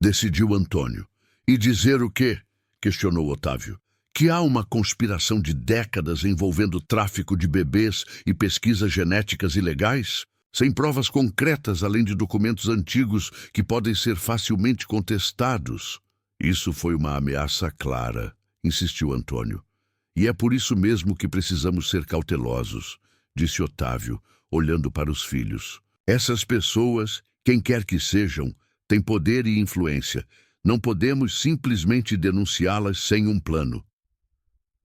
decidiu Antônio. E dizer o quê? Questionou Otávio. Que há uma conspiração de décadas envolvendo tráfico de bebês e pesquisas genéticas ilegais? Sem provas concretas, além de documentos antigos que podem ser facilmente contestados. Isso foi uma ameaça clara, insistiu Antônio. E é por isso mesmo que precisamos ser cautelosos, disse Otávio, olhando para os filhos. Essas pessoas, quem quer que sejam, têm poder e influência. Não podemos simplesmente denunciá-las sem um plano.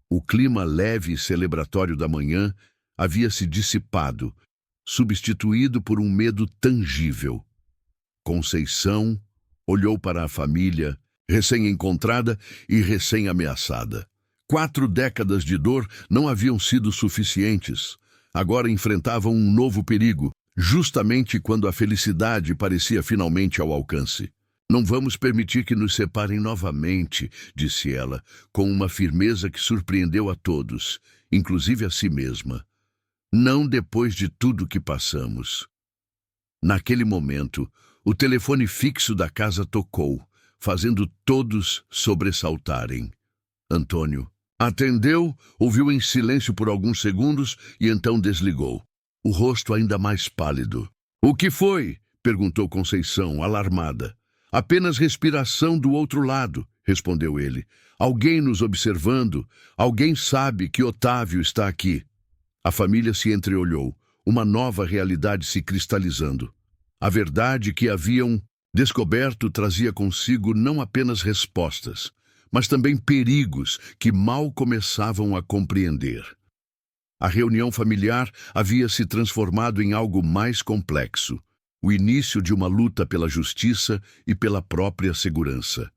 O clima leve e celebratório da manhã havia se dissipado, substituído por um medo tangível. Conceição olhou para a família, recém-encontrada e recém-ameaçada. 4 décadas de dor não haviam sido suficientes. Agora enfrentavam um novo perigo, justamente quando a felicidade parecia finalmente ao alcance. Não vamos permitir que nos separem novamente, disse ela, com uma firmeza que surpreendeu a todos, inclusive a si mesma. Não depois de tudo que passamos. Naquele momento, o telefone fixo da casa tocou, fazendo todos sobressaltarem. Antônio atendeu, ouviu em silêncio por alguns segundos e então desligou, o rosto ainda mais pálido. O que foi? Perguntou Conceição, alarmada. Apenas respiração do outro lado, respondeu ele. Alguém nos observando, alguém sabe que Otávio está aqui. A família se entreolhou, uma nova realidade se cristalizando. A verdade que haviam descoberto trazia consigo não apenas respostas, mas também perigos que mal começavam a compreender. A reunião familiar havia se transformado em algo mais complexo, o início de uma luta pela justiça e pela própria segurança.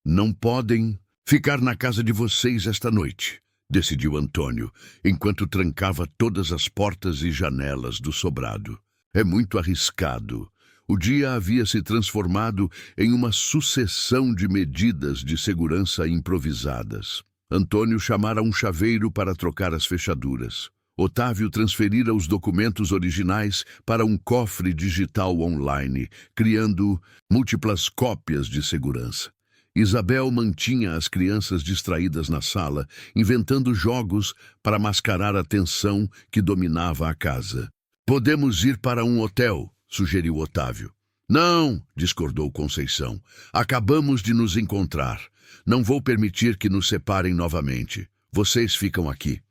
Não podem ficar na casa de vocês esta noite, decidiu Antônio, enquanto trancava todas as portas e janelas do sobrado. É muito arriscado. O dia havia se transformado em uma sucessão de medidas de segurança improvisadas. Antônio chamara um chaveiro para trocar as fechaduras. Otávio transferira os documentos originais para um cofre digital online, criando múltiplas cópias de segurança. Isabel mantinha as crianças distraídas na sala, inventando jogos para mascarar a tensão que dominava a casa. Podemos ir para um hotel, sugeriu Otávio. Não, discordou Conceição. Acabamos de nos encontrar. Não vou permitir que nos separem novamente. Vocês ficam aqui.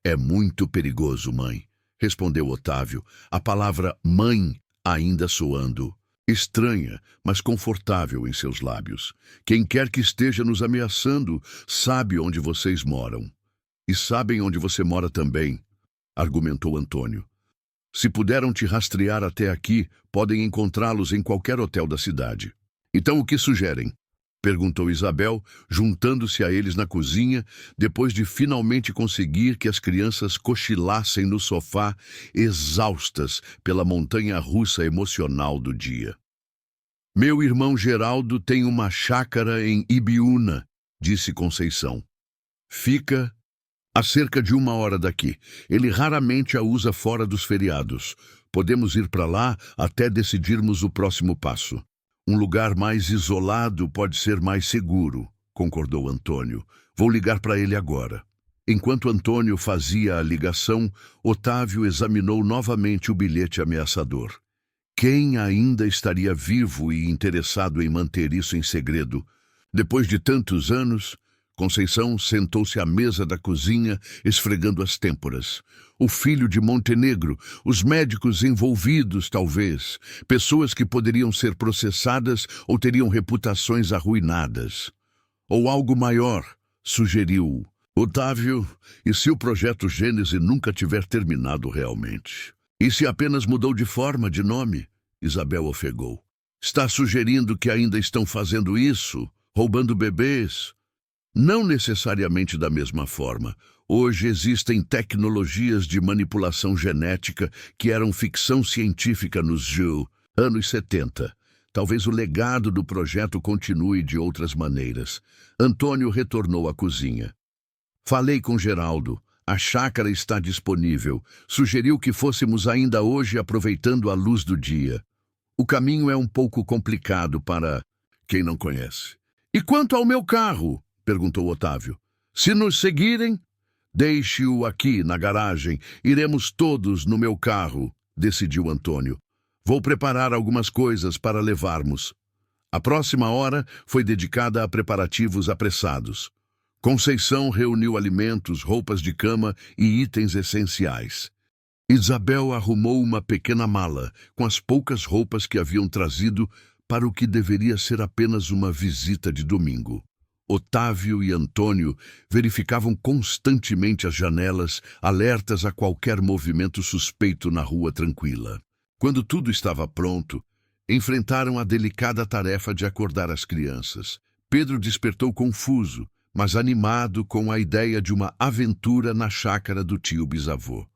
É muito perigoso, mãe, respondeu Otávio, a palavra mãe ainda soando. Estranha, mas confortável em seus lábios. Quem quer que esteja nos ameaçando sabe onde vocês moram. E sabem onde você mora também, argumentou Antônio. Se puderam te rastrear até aqui, podem encontrá-los em qualquer hotel da cidade. Então o que sugerem? Perguntou Isabel, juntando-se a eles na cozinha, depois de finalmente conseguir que as crianças cochilassem no sofá, exaustas pela montanha-russa emocional do dia. Meu irmão Geraldo tem uma chácara em Ibiúna, disse Conceição. Fica a cerca de 1 hora daqui. Ele raramente a usa fora dos feriados. Podemos ir para lá até decidirmos o próximo passo. Um lugar mais isolado pode ser mais seguro, concordou Antônio. Vou ligar para ele agora. Enquanto Antônio fazia a ligação, Otávio examinou novamente o bilhete ameaçador. Quem ainda estaria vivo e interessado em manter isso em segredo? Depois de tantos anos, Conceição sentou-se à mesa da cozinha, esfregando as têmporas. O filho de Montenegro, os médicos envolvidos, talvez, pessoas que poderiam ser processadas ou teriam reputações arruinadas. Ou algo maior, sugeriu Otávio, e se o projeto Gênese nunca tiver terminado realmente? E se apenas mudou de forma, de nome? Isabel ofegou. Está sugerindo que ainda estão fazendo isso? Roubando bebês? Não necessariamente da mesma forma. Hoje existem tecnologias de manipulação genética que eram ficção científica nos anos 70. Talvez o legado do projeto continue de outras maneiras. Antônio retornou à cozinha. Falei com Geraldo. A chácara está disponível. Sugeriu que fôssemos ainda hoje aproveitando a luz do dia. O caminho é um pouco complicado para quem não conhece. E quanto ao meu carro? Perguntou Otávio. Se nos seguirem, deixe-o aqui na garagem. Iremos todos no meu carro, decidiu Antônio. Vou preparar algumas coisas para levarmos. A próxima hora foi dedicada a preparativos apressados. Conceição reuniu alimentos, roupas de cama e itens essenciais. Isabel arrumou uma pequena mala com as poucas roupas que haviam trazido para o que deveria ser apenas uma visita de domingo. Otávio e Antônio verificavam constantemente as janelas, alertas a qualquer movimento suspeito na rua tranquila. Quando tudo estava pronto, enfrentaram a delicada tarefa de acordar as crianças. Pedro despertou confuso, mas animado com a ideia de uma aventura na chácara do tio bisavô.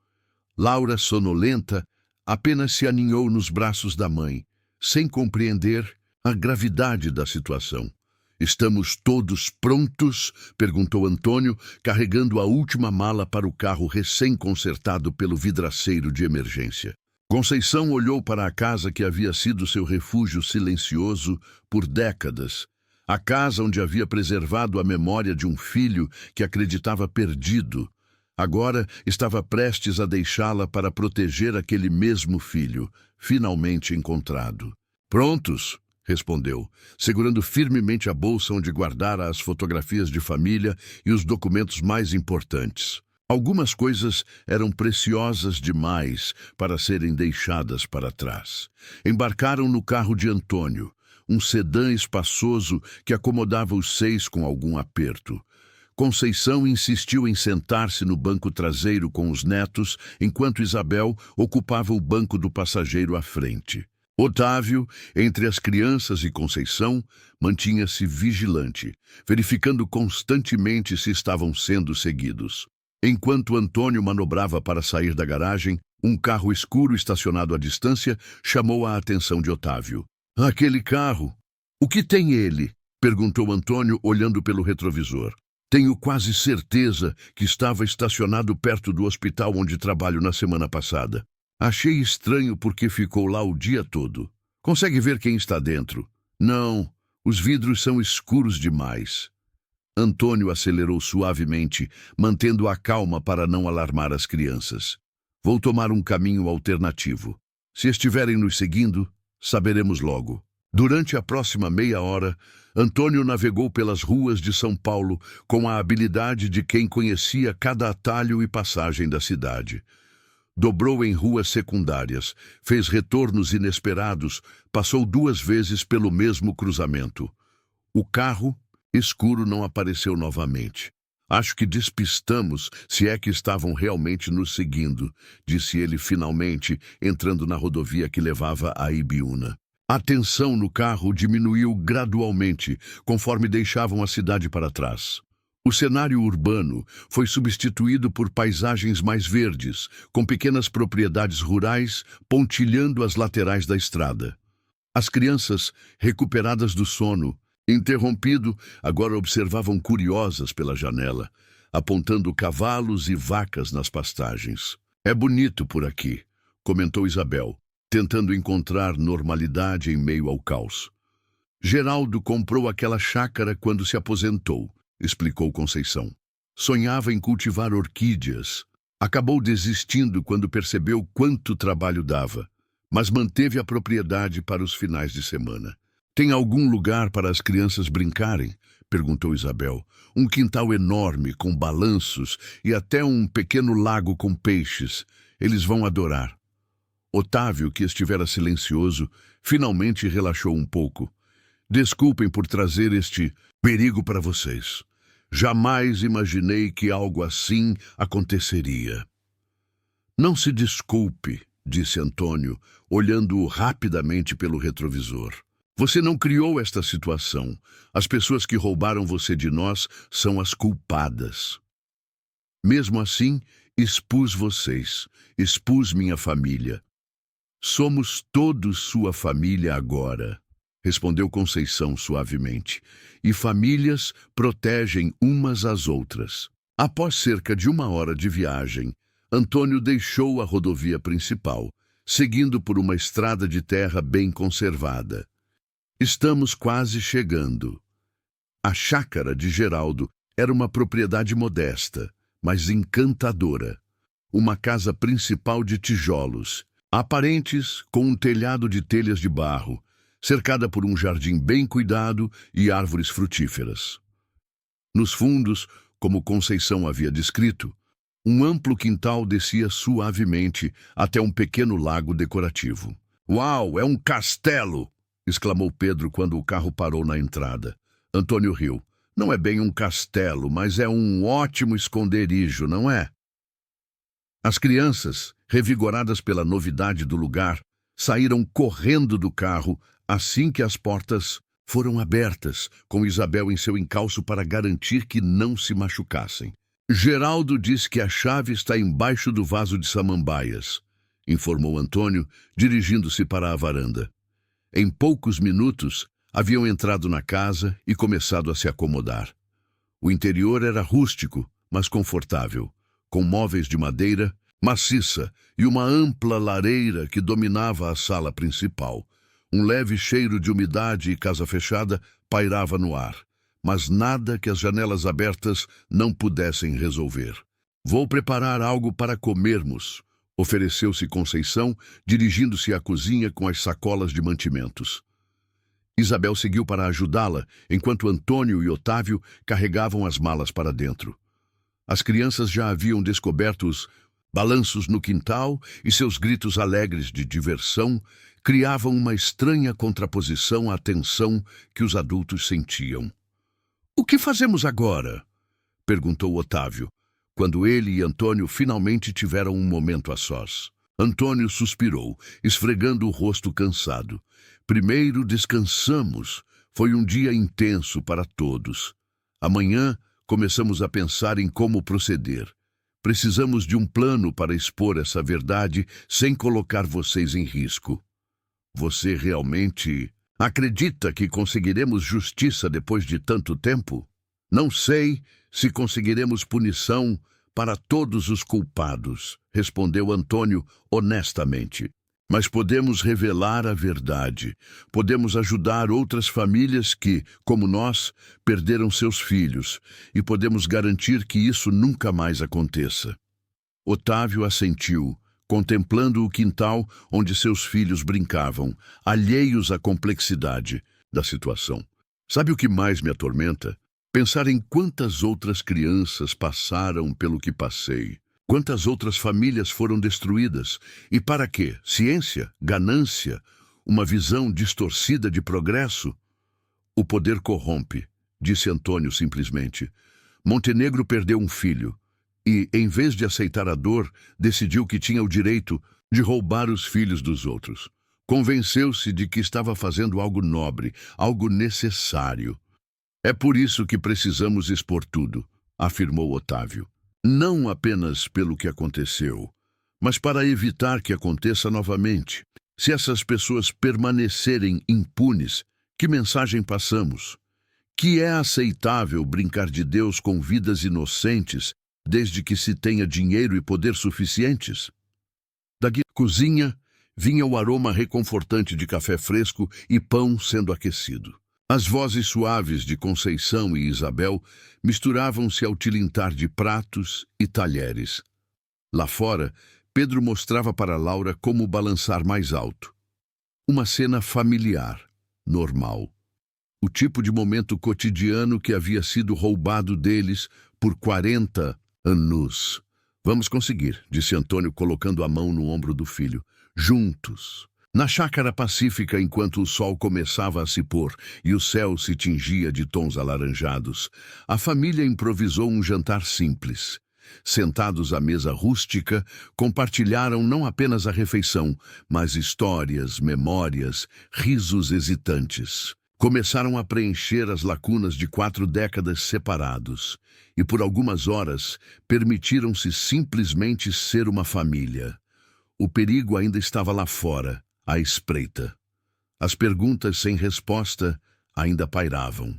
Laura, sonolenta, apenas se aninhou nos braços da mãe, sem compreender a gravidade da situação. «Estamos todos prontos?» perguntou Antônio, carregando a última mala para o carro recém-consertado pelo vidraceiro de emergência. Conceição olhou para a casa que havia sido seu refúgio silencioso por décadas. A casa onde havia preservado a memória de um filho que acreditava perdido. Agora estava prestes a deixá-la para proteger aquele mesmo filho, finalmente encontrado. «Prontos?» respondeu, segurando firmemente a bolsa onde guardara as fotografias de família e os documentos mais importantes. Algumas coisas eram preciosas demais para serem deixadas para trás. Embarcaram no carro de Antônio, um sedã espaçoso que acomodava os 6 com algum aperto. Conceição insistiu em sentar-se no banco traseiro com os netos, enquanto Isabel ocupava o banco do passageiro à frente. Otávio, entre as crianças e Conceição, mantinha-se vigilante, verificando constantemente se estavam sendo seguidos. Enquanto Antônio manobrava para sair da garagem, um carro escuro estacionado à distância chamou a atenção de Otávio. «Aquele carro! O que tem ele?» perguntou Antônio, olhando pelo retrovisor. «Tenho quase certeza que estava estacionado perto do hospital onde trabalho na semana passada. Achei estranho porque ficou lá o dia todo. Consegue ver quem está dentro?» «Não, os vidros são escuros demais». Antônio acelerou suavemente, mantendo a calma para não alarmar as crianças. «Vou tomar um caminho alternativo. Se estiverem nos seguindo, saberemos logo». Durante a próxima meia hora, Antônio navegou pelas ruas de São Paulo com a habilidade de quem conhecia cada atalho e passagem da cidade. Dobrou em ruas secundárias, fez retornos inesperados, passou 2 vezes pelo mesmo cruzamento. O carro escuro não apareceu novamente. «Acho que despistamos, se é que estavam realmente nos seguindo», disse ele finalmente, entrando na rodovia que levava a Ibiúna. A tensão no carro diminuiu gradualmente, conforme deixavam a cidade para trás. O cenário urbano foi substituído por paisagens mais verdes, com pequenas propriedades rurais pontilhando as laterais da estrada. As crianças, recuperadas do sono, interrompido, agora observavam curiosas pela janela, apontando cavalos e vacas nas pastagens. «É bonito por aqui», comentou Isabel, tentando encontrar normalidade em meio ao caos. «Geraldo comprou aquela chácara quando se aposentou», explicou Conceição. «Sonhava em cultivar orquídeas. Acabou desistindo quando percebeu quanto trabalho dava, mas manteve a propriedade para os finais de semana. Tem algum lugar para as crianças brincarem?» perguntou Isabel. «Um quintal enorme, com balanços e até um pequeno lago com peixes. Eles vão adorar». Otávio, que estivera silencioso, finalmente relaxou um pouco. «Desculpem por trazer este perigo para vocês. Jamais imaginei que algo assim aconteceria». «Não se desculpe», disse Antônio, olhando rapidamente pelo retrovisor. Você não criou esta situação. As pessoas que roubaram você de nós são as culpadas. Mesmo assim, expus vocês, expus minha família. Somos todos sua família agora, respondeu Conceição suavemente, e famílias protegem umas às outras. Após cerca de 1 hora de viagem, Antônio deixou a rodovia principal, seguindo por uma estrada de terra bem conservada. Estamos quase chegando. A chácara de Geraldo era uma propriedade modesta, mas encantadora. Uma casa principal de tijolos, aparentes com um telhado de telhas de barro, cercada por um jardim bem cuidado e árvores frutíferas. Nos fundos, como Conceição havia descrito, um amplo quintal descia suavemente até um pequeno lago decorativo. "Uau, é um castelo!" exclamou Pedro quando o carro parou na entrada. Antônio riu. "Não é bem um castelo, mas é um ótimo esconderijo, não é?" As crianças, revigoradas pela novidade do lugar, saíram correndo do carro assim que as portas foram abertas, com Isabel em seu encalço para garantir que não se machucassem. "Geraldo diz que a chave está embaixo do vaso de samambaias", informou Antônio, dirigindo-se para a varanda. Em poucos minutos, haviam entrado na casa e começado a se acomodar. O interior era rústico, mas confortável, com móveis de madeira maciça e uma ampla lareira que dominava a sala principal. Um leve cheiro de umidade e casa fechada pairava no ar, mas nada que as janelas abertas não pudessem resolver. "Vou preparar algo para comermos", ofereceu-se Conceição, dirigindo-se à cozinha com as sacolas de mantimentos. Isabel seguiu para ajudá-la, enquanto Antônio e Otávio carregavam as malas para dentro. As crianças já haviam descoberto os balanços no quintal e seus gritos alegres de diversão criavam uma estranha contraposição à tensão que os adultos sentiam. "O que fazemos agora?" perguntou Otávio, quando ele e Antônio finalmente tiveram um momento a sós. Antônio suspirou, esfregando o rosto cansado. "Primeiro descansamos. Foi um dia intenso para todos. Amanhã começamos a pensar em como proceder. Precisamos de um plano para expor essa verdade sem colocar vocês em risco." "Você realmente acredita que conseguiremos justiça depois de tanto tempo?" "Não sei se conseguiremos punição para todos os culpados", respondeu Antônio honestamente. "Mas podemos revelar a verdade. Podemos ajudar outras famílias que, como nós, perderam seus filhos, e podemos garantir que isso nunca mais aconteça." Otávio assentiu, contemplando o quintal onde seus filhos brincavam, alheios à complexidade da situação. "Sabe o que mais me atormenta? Pensar em quantas outras crianças passaram pelo que passei. Quantas outras famílias foram destruídas? E para quê? Ciência? Ganância? Uma visão distorcida de progresso?" "O poder corrompe", disse Antônio simplesmente. "Montenegro perdeu um filho e, em vez de aceitar a dor, decidiu que tinha o direito de roubar os filhos dos outros. Convenceu-se de que estava fazendo algo nobre, algo necessário. É por isso que precisamos expor tudo", afirmou Otávio. "Não apenas pelo que aconteceu, mas para evitar que aconteça novamente. Se essas pessoas permanecerem impunes, que mensagem passamos? Que é aceitável brincar de Deus com vidas inocentes, desde que se tenha dinheiro e poder suficientes?" Da cozinha vinha o aroma reconfortante de café fresco e pão sendo aquecido. As vozes suaves de Conceição e Isabel misturavam-se ao tilintar de pratos e talheres. Lá fora, Pedro mostrava para Laura como balançar mais alto. Uma cena familiar, normal. O tipo de momento cotidiano que havia sido roubado deles por 40 anos. "Vamos conseguir", disse Antônio, colocando a mão no ombro do filho. "Juntos." Na chácara pacífica, enquanto o sol começava a se pôr e o céu se tingia de tons alaranjados, a família improvisou um jantar simples. sentados à mesa rústica, compartilharam não apenas a refeição, mas histórias, memórias, risos hesitantes. Começaram a preencher as lacunas de 4 décadas separados, e por algumas horas permitiram-se simplesmente ser uma família. O perigo ainda estava lá fora, à espreita. As perguntas sem resposta ainda pairavam.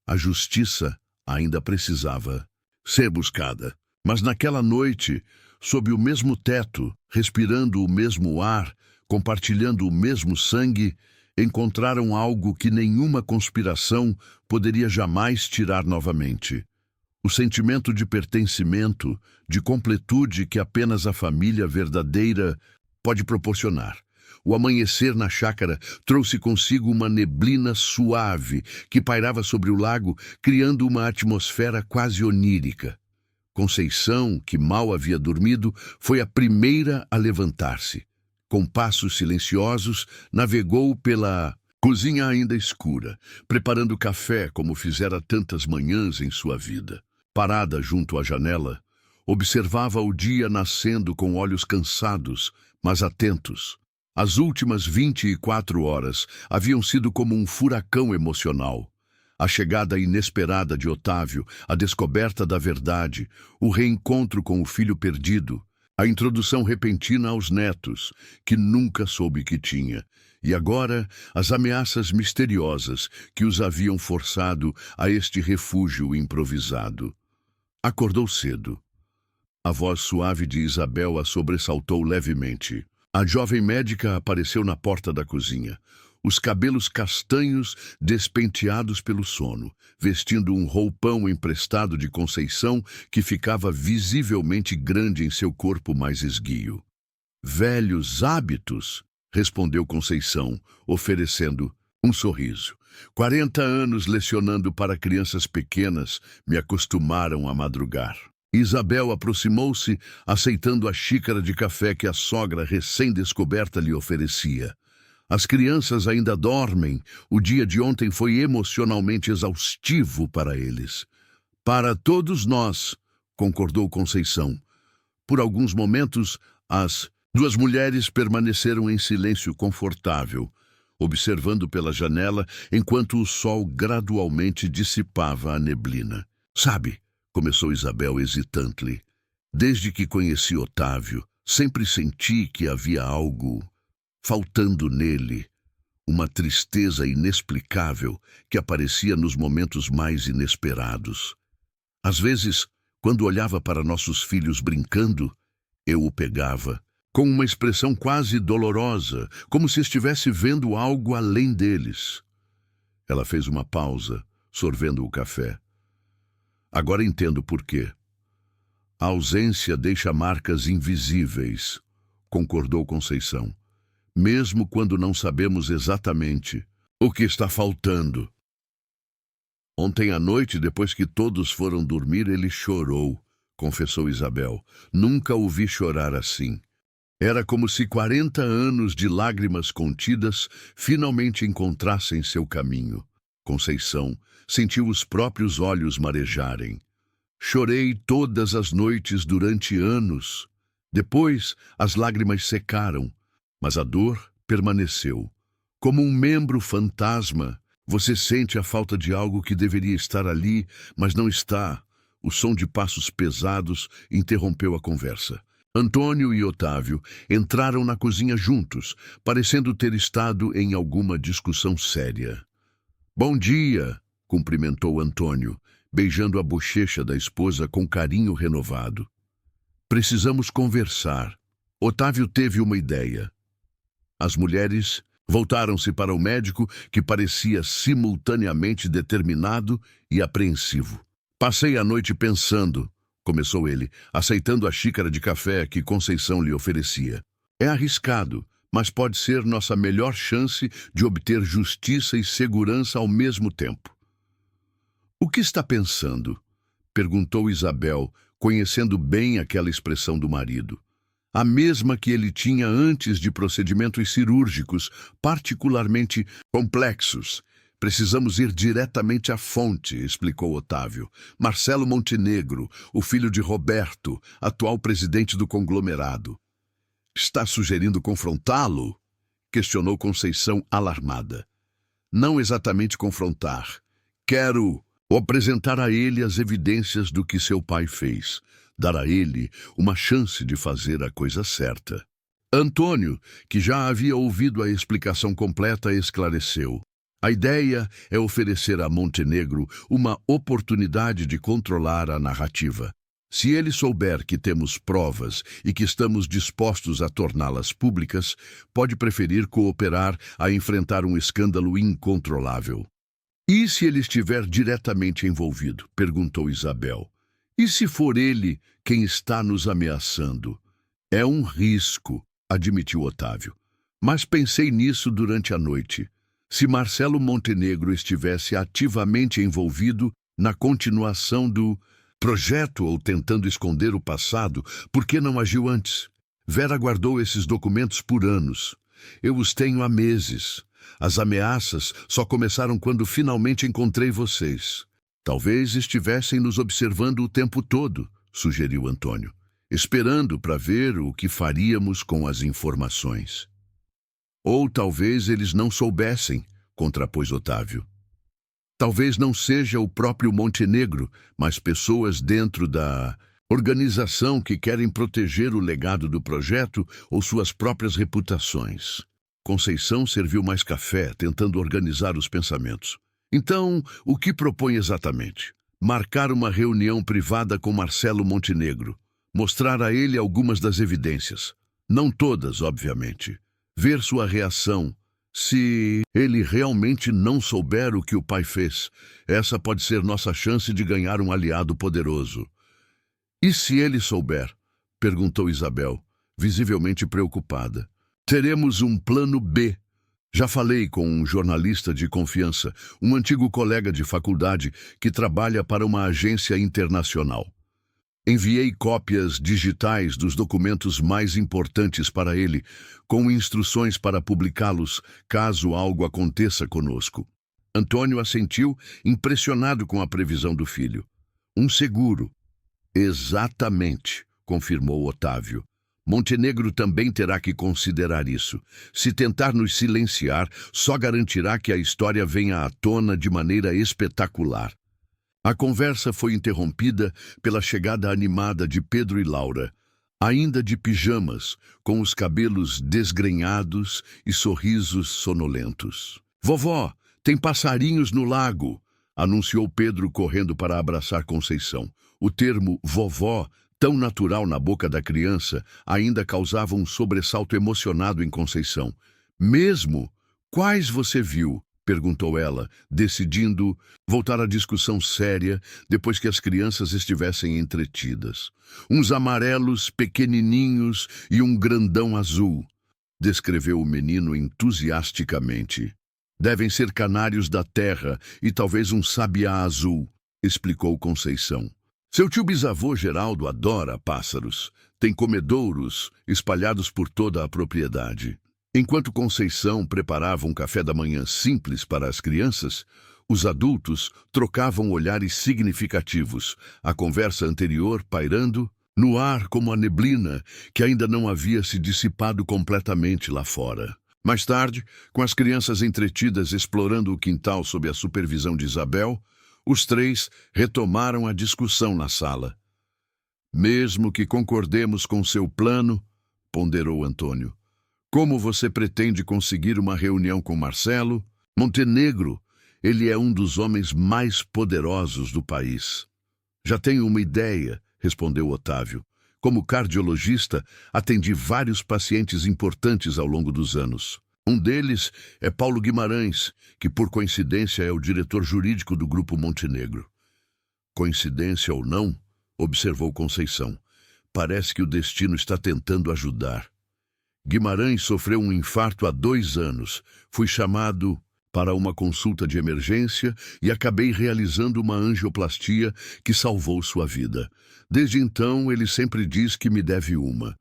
A justiça ainda precisava ser buscada. Mas naquela noite, sob o mesmo teto, respirando o mesmo ar, compartilhando o mesmo sangue, encontraram algo que nenhuma conspiração poderia jamais tirar novamente. O sentimento de pertencimento, de completude que apenas a família verdadeira pode proporcionar. O amanhecer na chácara trouxe consigo uma neblina suave que pairava sobre o lago, criando uma atmosfera quase onírica. Conceição, que mal havia dormido, foi a primeira a levantar-se. Com passos silenciosos, navegou pela cozinha ainda escura, preparando café como fizera tantas manhãs em sua vida. Parada junto à janela, observava o dia nascendo com olhos cansados, mas atentos. As últimas 24 horas haviam sido como um furacão emocional. A chegada inesperada de Otávio, a descoberta da verdade, o reencontro com o filho perdido, a introdução repentina aos netos, que nunca soube que tinha, e agora as ameaças misteriosas que os haviam forçado a este refúgio improvisado. Acordou cedo. A voz suave de Isabel a sobressaltou levemente. A jovem médica apareceu na porta da cozinha, os cabelos castanhos despenteados pelo sono, vestindo um roupão emprestado de Conceição que ficava visivelmente grande em seu corpo mais esguio. Velhos hábitos, respondeu Conceição, oferecendo um sorriso. 40 anos lecionando para crianças pequenas me acostumaram a madrugar. Isabel aproximou-se, aceitando a xícara de café que a sogra recém-descoberta lhe oferecia. As crianças ainda dormem. O dia de ontem foi emocionalmente exaustivo para eles. Para todos nós, concordou Conceição. Por alguns momentos, as 2 mulheres permaneceram em silêncio confortável, observando pela janela enquanto o sol gradualmente dissipava a neblina. Sabe, começou Isabel hesitante, desde que conheci Otávio, sempre senti que havia algo faltando nele, uma tristeza inexplicável que aparecia nos momentos mais inesperados. Às vezes, quando olhava para nossos filhos brincando, eu o pegava, com uma expressão quase dolorosa, como se estivesse vendo algo além deles. Ela fez uma pausa, sorvendo o café. Agora entendo por quê. A ausência deixa marcas invisíveis, concordou Conceição. Mesmo quando não sabemos exatamente o que está faltando. Ontem à noite, depois que todos foram dormir, ele chorou, confessou Isabel. Nunca o vi chorar assim. Era como se 40 anos de lágrimas contidas finalmente encontrassem seu caminho. Conceição sentiu os próprios olhos marejarem. Chorei todas as noites durante anos. Depois, as lágrimas secaram. Mas a dor permaneceu. Como um membro fantasma, você sente a falta de algo que deveria estar ali, mas não está. O som de passos pesados interrompeu a conversa. Antônio e Otávio entraram na cozinha juntos, parecendo ter estado em alguma discussão séria. Bom dia, cumprimentou Antônio, beijando a bochecha da esposa com carinho renovado. Precisamos conversar. Otávio teve uma ideia. As mulheres voltaram-se para o médico, que parecia simultaneamente determinado e apreensivo. Passei a noite pensando, começou ele, aceitando a xícara de café que Conceição lhe oferecia. É arriscado, mas pode ser nossa melhor chance de obter justiça e segurança ao mesmo tempo. O que está pensando? Perguntou Isabel, conhecendo bem aquela expressão do marido. A mesma que ele tinha antes de procedimentos cirúrgicos particularmente complexos, Precisamos ir diretamente à fonte, explicou Otávio. Marcelo Montenegro, o filho de Roberto, atual presidente do conglomerado. Está sugerindo confrontá-lo? Questionou Conceição alarmada. Não exatamente confrontar. Quero apresentar a ele as evidências do que seu pai fez. Dar a ele uma chance de fazer a coisa certa. Antônio, que já havia ouvido a explicação completa, esclareceu. A ideia é oferecer a Montenegro uma oportunidade de controlar a narrativa. Se ele souber que temos provas e que estamos dispostos a torná-las públicas, pode preferir cooperar a enfrentar um escândalo incontrolável. E se ele estiver diretamente envolvido? Perguntou Isabel. E se for ele quem está nos ameaçando? É um risco, admitiu Otávio. Mas pensei nisso durante a noite. Se Marcelo Montenegro estivesse ativamente envolvido na continuação do projeto ou tentando esconder o passado, por que não agiu antes? Vera guardou esses documentos por anos. Eu os tenho há meses. As ameaças só começaram quando finalmente encontrei vocês. Talvez estivessem nos observando o tempo todo, sugeriu Antônio, esperando para ver o que faríamos com as informações. Ou talvez eles não soubessem, contrapôs Otávio. Talvez não seja o próprio Montenegro, mas pessoas dentro da organização que querem proteger o legado do projeto ou suas próprias reputações. Conceição serviu mais café, tentando organizar os pensamentos. Então, o que propõe exatamente? Marcar uma reunião privada com Marcelo Montenegro. Mostrar a ele algumas das evidências. Não todas, obviamente. Ver sua reação. Se ele realmente não souber o que o pai fez, essa pode ser nossa chance de ganhar um aliado poderoso. E se ele souber? Perguntou Isabel, visivelmente preocupada. Teremos um plano B. Já falei com um jornalista de confiança, um antigo colega de faculdade que trabalha para uma agência internacional. Enviei cópias digitais dos documentos mais importantes para ele, com instruções para publicá-los caso algo aconteça conosco. Antônio assentiu, impressionado com a previsão do filho. Um seguro. Exatamente, confirmou Otávio. Montenegro também terá que considerar isso. Se tentar nos silenciar, só garantirá que a história venha à tona de maneira espetacular. A conversa foi interrompida pela chegada animada de Pedro e Laura, ainda de pijamas, com os cabelos desgrenhados e sorrisos sonolentos. Vovó, tem passarinhos no lago, anunciou Pedro correndo para abraçar Conceição. O termo vovó, tão natural na boca da criança, ainda causava um sobressalto emocionado em Conceição. Mesmo? Quais você viu? Perguntou ela, decidindo voltar à discussão séria depois que as crianças estivessem entretidas. Uns amarelos pequenininhos e um grandão azul, descreveu o menino entusiasticamente. Devem ser canários da terra e talvez um sabiá azul, explicou Conceição. Seu tio bisavô Geraldo adora pássaros. Tem comedouros espalhados por toda a propriedade. Enquanto Conceição preparava um café da manhã simples para as crianças, os adultos trocavam olhares significativos, a conversa anterior pairando no ar como a neblina que ainda não havia se dissipado completamente lá fora. Mais tarde, com as crianças entretidas explorando o quintal sob a supervisão de Isabel, os três retomaram a discussão na sala. Mesmo que concordemos com seu plano, ponderou Antônio, como você pretende conseguir uma reunião com Marcelo? Montenegro, ele é um dos homens mais poderosos do país. Já tenho uma ideia, respondeu Otávio. Como cardiologista, atendi vários pacientes importantes ao longo dos anos. Um deles é Paulo Guimarães, que por coincidência é o diretor jurídico do Grupo Montenegro. Coincidência ou não, observou Conceição, parece que o destino está tentando ajudar. Guimarães sofreu um infarto há 2 anos. Fui chamado para uma consulta de emergência e acabei realizando uma angioplastia que salvou sua vida. Desde então, ele sempre diz que me deve uma.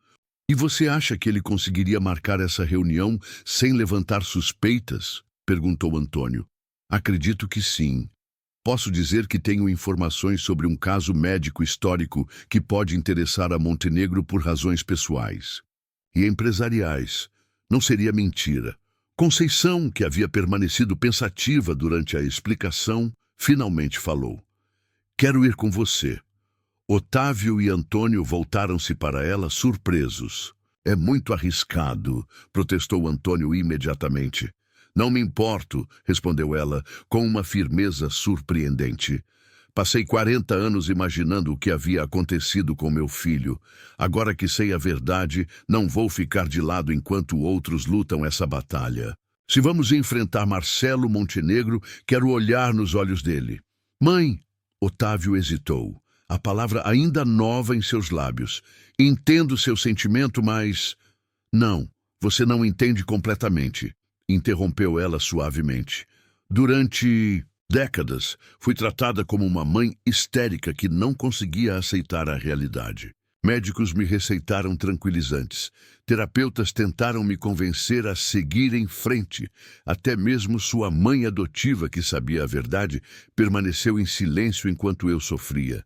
E você acha que ele conseguiria marcar essa reunião sem levantar suspeitas? Perguntou Antônio. Acredito que sim. Posso dizer que tenho informações sobre um caso médico histórico que pode interessar a Montenegro por razões pessoais e empresariais. Não seria mentira. Conceição, que havia permanecido pensativa durante a explicação, finalmente falou. Quero ir com você. Otávio e Antônio voltaram-se para ela surpresos. É muito arriscado, protestou Antônio imediatamente. Não me importo, respondeu ela, com uma firmeza surpreendente. Passei 40 anos imaginando o que havia acontecido com meu filho. Agora que sei a verdade, não vou ficar de lado enquanto outros lutam essa batalha. Se vamos enfrentar Marcelo Montenegro, quero olhar nos olhos dele. Mãe! Otávio hesitou, a palavra ainda nova em seus lábios. Entendo seu sentimento, mas... Não, você não entende completamente. Interrompeu ela suavemente. Durante décadas, fui tratada como uma mãe histérica que não conseguia aceitar a realidade. Médicos me receitaram tranquilizantes. Terapeutas tentaram me convencer a seguir em frente. Até mesmo sua mãe adotiva, que sabia a verdade, permaneceu em silêncio enquanto eu sofria.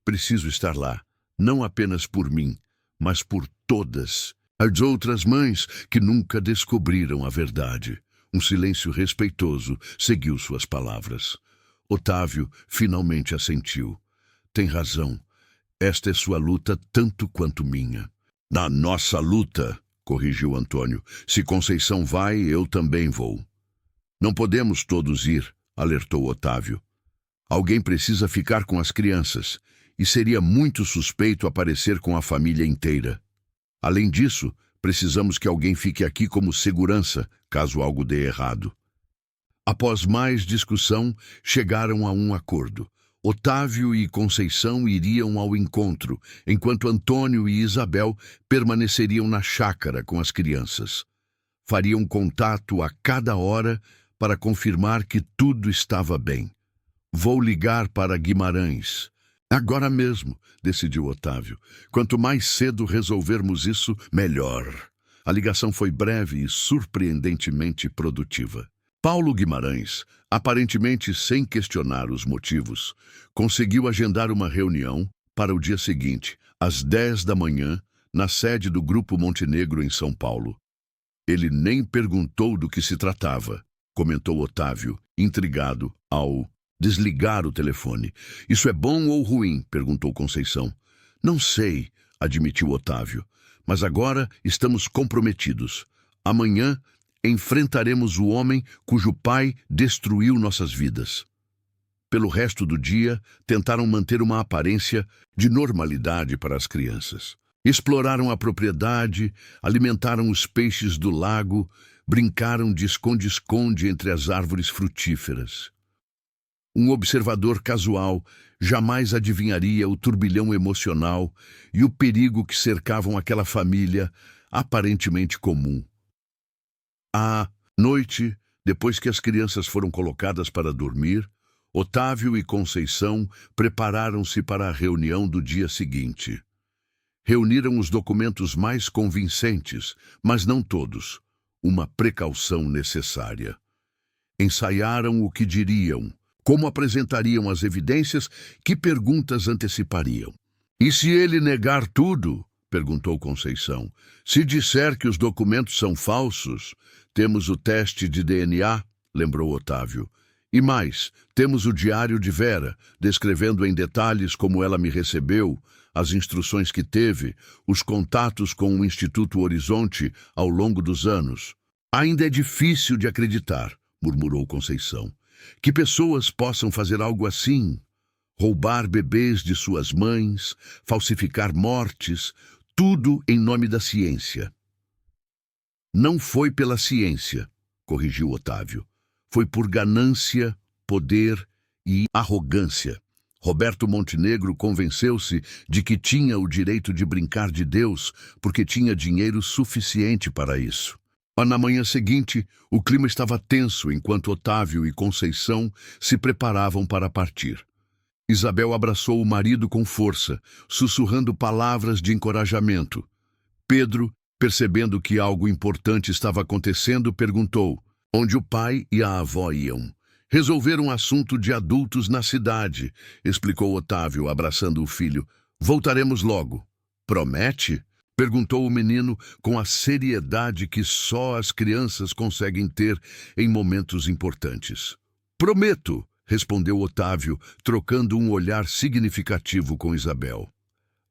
Preciso estar lá, não apenas por mim, mas por todas as outras mães que nunca descobriram a verdade. Um silêncio respeitoso seguiu suas palavras. Otávio finalmente assentiu. Tem razão. Esta é sua luta tanto quanto minha. Na nossa luta, corrigiu Antônio. Se Conceição vai, eu também vou. Não podemos todos ir, alertou Otávio. Alguém precisa ficar com as crianças, e seria muito suspeito aparecer com a família inteira. Além disso, precisamos que alguém fique aqui como segurança, caso algo dê errado. Após mais discussão, chegaram a um acordo. Otávio e Conceição iriam ao encontro, enquanto Antônio e Isabel permaneceriam na chácara com as crianças. Fariam contato a cada hora para confirmar que tudo estava bem. Vou ligar para Guimarães. Agora mesmo, decidiu Otávio. Quanto mais cedo resolvermos isso, melhor. A ligação foi breve e surpreendentemente produtiva. Paulo Guimarães, aparentemente sem questionar os motivos, conseguiu agendar uma reunião para o dia seguinte, às 10 da manhã, na sede do Grupo Montenegro em São Paulo. Ele nem perguntou do que se tratava, comentou Otávio, intrigado, ao desligar o telefone. Isso é bom ou ruim? Perguntou Conceição. Não sei, admitiu Otávio, mas agora estamos comprometidos. Amanhã enfrentaremos o homem cujo pai destruiu nossas vidas. Pelo resto do dia, tentaram manter uma aparência de normalidade para as crianças. Exploraram a propriedade, alimentaram os peixes do lago, brincaram de esconde-esconde entre as árvores frutíferas. Um observador casual jamais adivinharia o turbilhão emocional e o perigo que cercavam aquela família aparentemente comum. À noite, depois que as crianças foram colocadas para dormir, Otávio e Conceição prepararam-se para a reunião do dia seguinte. Reuniram os documentos mais convincentes, mas não todos, uma precaução necessária. Ensaiaram o que diriam, como apresentariam as evidências, que perguntas antecipariam. E se ele negar tudo? Perguntou Conceição. Se disser que os documentos são falsos, temos o teste de DNA, lembrou Otávio. E mais, temos o diário de Vera, descrevendo em detalhes como ela me recebeu, as instruções que teve, os contatos com o Instituto Horizonte ao longo dos anos. Ainda é difícil de acreditar, murmurou Conceição, que pessoas possam fazer algo assim. Roubar bebês de suas mães, falsificar mortes, tudo em nome da ciência. Não foi pela ciência, corrigiu Otávio. Foi por ganância, poder e arrogância. Roberto Montenegro convenceu-se de que tinha o direito de brincar de Deus porque tinha dinheiro suficiente para isso. Mas na manhã seguinte, o clima estava tenso enquanto Otávio e Conceição se preparavam para partir. Isabel abraçou o marido com força, sussurrando palavras de encorajamento. Pedro, percebendo que algo importante estava acontecendo, perguntou onde o pai e a avó iam. Resolver um assunto de adultos na cidade, explicou Otávio, abraçando o filho. Voltaremos logo. Promete? Perguntou o menino com a seriedade que só as crianças conseguem ter em momentos importantes. Prometo, respondeu Otávio, trocando um olhar significativo com Isabel.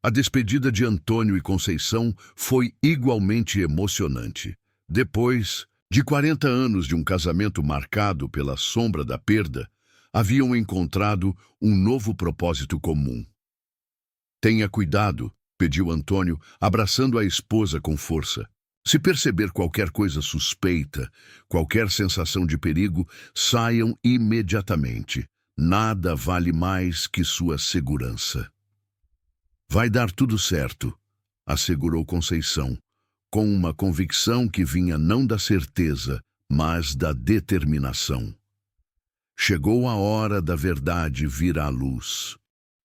A despedida de Antônio e Conceição foi igualmente emocionante. Depois de 40 anos de um casamento marcado pela sombra da perda, haviam encontrado um novo propósito comum. Tenha cuidado, pediu Antônio, abraçando a esposa com força. Se perceber qualquer coisa suspeita, qualquer sensação de perigo, saiam imediatamente. Nada vale mais que sua segurança. Vai dar tudo certo, assegurou Conceição, com uma convicção que vinha não da certeza, mas da determinação. Chegou a hora da verdade vir à luz.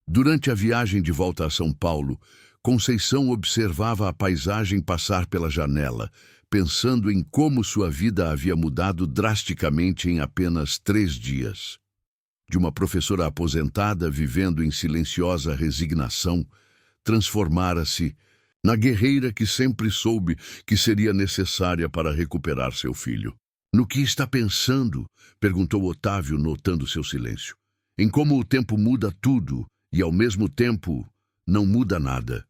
Durante a viagem de volta a São Paulo, Conceição observava a paisagem passar pela janela, pensando em como sua vida havia mudado drasticamente em apenas 3 dias. De uma professora aposentada vivendo em silenciosa resignação, transformara-se na guerreira que sempre soube que seria necessária para recuperar seu filho. No que está pensando? Perguntou Otávio, notando seu silêncio. Em como o tempo muda tudo e, ao mesmo tempo, não muda nada,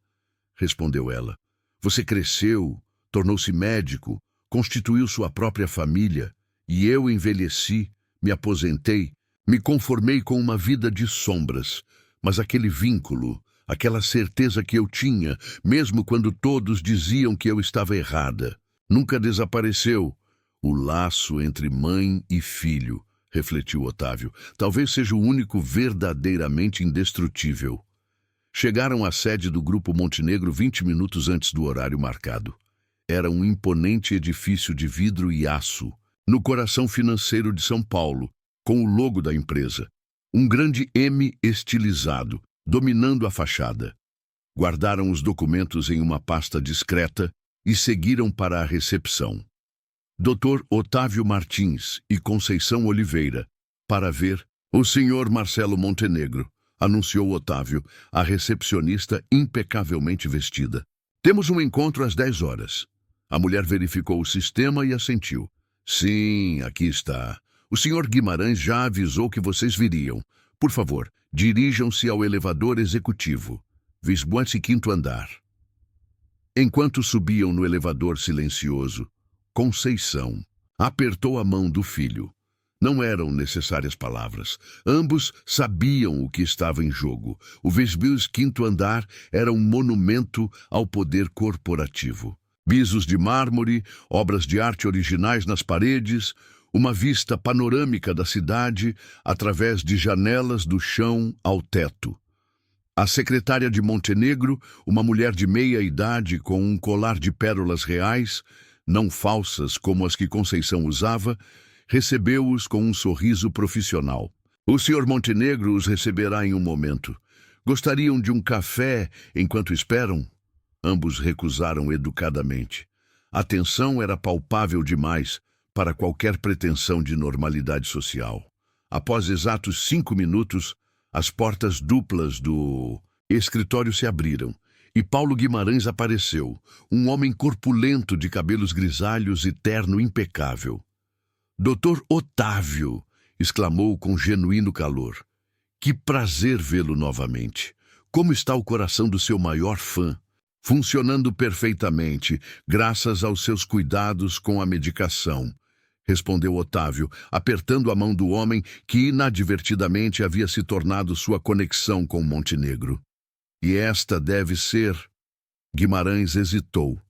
respondeu ela. Você cresceu, tornou-se médico, constituiu sua própria família, e eu envelheci, me aposentei, me conformei com uma vida de sombras, mas aquele vínculo, aquela certeza que eu tinha, mesmo quando todos diziam que eu estava errada, nunca desapareceu. O laço entre mãe e filho, refletiu Otávio, talvez seja o único verdadeiramente indestrutível. Chegaram à sede do Grupo Montenegro 20 minutos antes do horário marcado. Era um imponente edifício de vidro e aço, no coração financeiro de São Paulo, com o logo da empresa. Um grande M estilizado, dominando a fachada. Guardaram os documentos em uma pasta discreta e seguiram para a recepção. Dr. Otávio Martins e Conceição Oliveira, para ver o Sr. Marcelo Montenegro, anunciou Otávio, a recepcionista impecavelmente vestida. Temos um encontro às 10 horas. A mulher verificou o sistema e assentiu. Sim, aqui está. O Sr. Guimarães já avisou que vocês viriam. Por favor, dirijam-se ao elevador executivo. Visbuante 5º andar. Enquanto subiam no elevador silencioso, Conceição apertou a mão do filho. Não eram necessárias palavras. Ambos sabiam o que estava em jogo. O Vesbius 5º andar era um monumento ao poder corporativo. Pisos de mármore, obras de arte originais nas paredes, uma vista panorâmica da cidade através de janelas do chão ao teto. A secretária de Montenegro, uma mulher de meia idade com um colar de pérolas reais, não falsas como as que Conceição usava, recebeu-os com um sorriso profissional. O Sr. Montenegro os receberá em um momento. Gostariam de um café enquanto esperam? Ambos recusaram educadamente. A tensão era palpável demais para qualquer pretensão de normalidade social. Após exatos 5 minutos, as portas duplas do escritório se abriram e Paulo Guimarães apareceu, um homem corpulento de cabelos grisalhos e terno impecável. Doutor Otávio, exclamou com genuíno calor. Que prazer vê-lo novamente. Como está o coração do seu maior fã? Funcionando perfeitamente, graças aos seus cuidados com a medicação, respondeu Otávio, apertando a mão do homem que inadvertidamente havia se tornado sua conexão com Montenegro. E esta deve ser... Guimarães hesitou,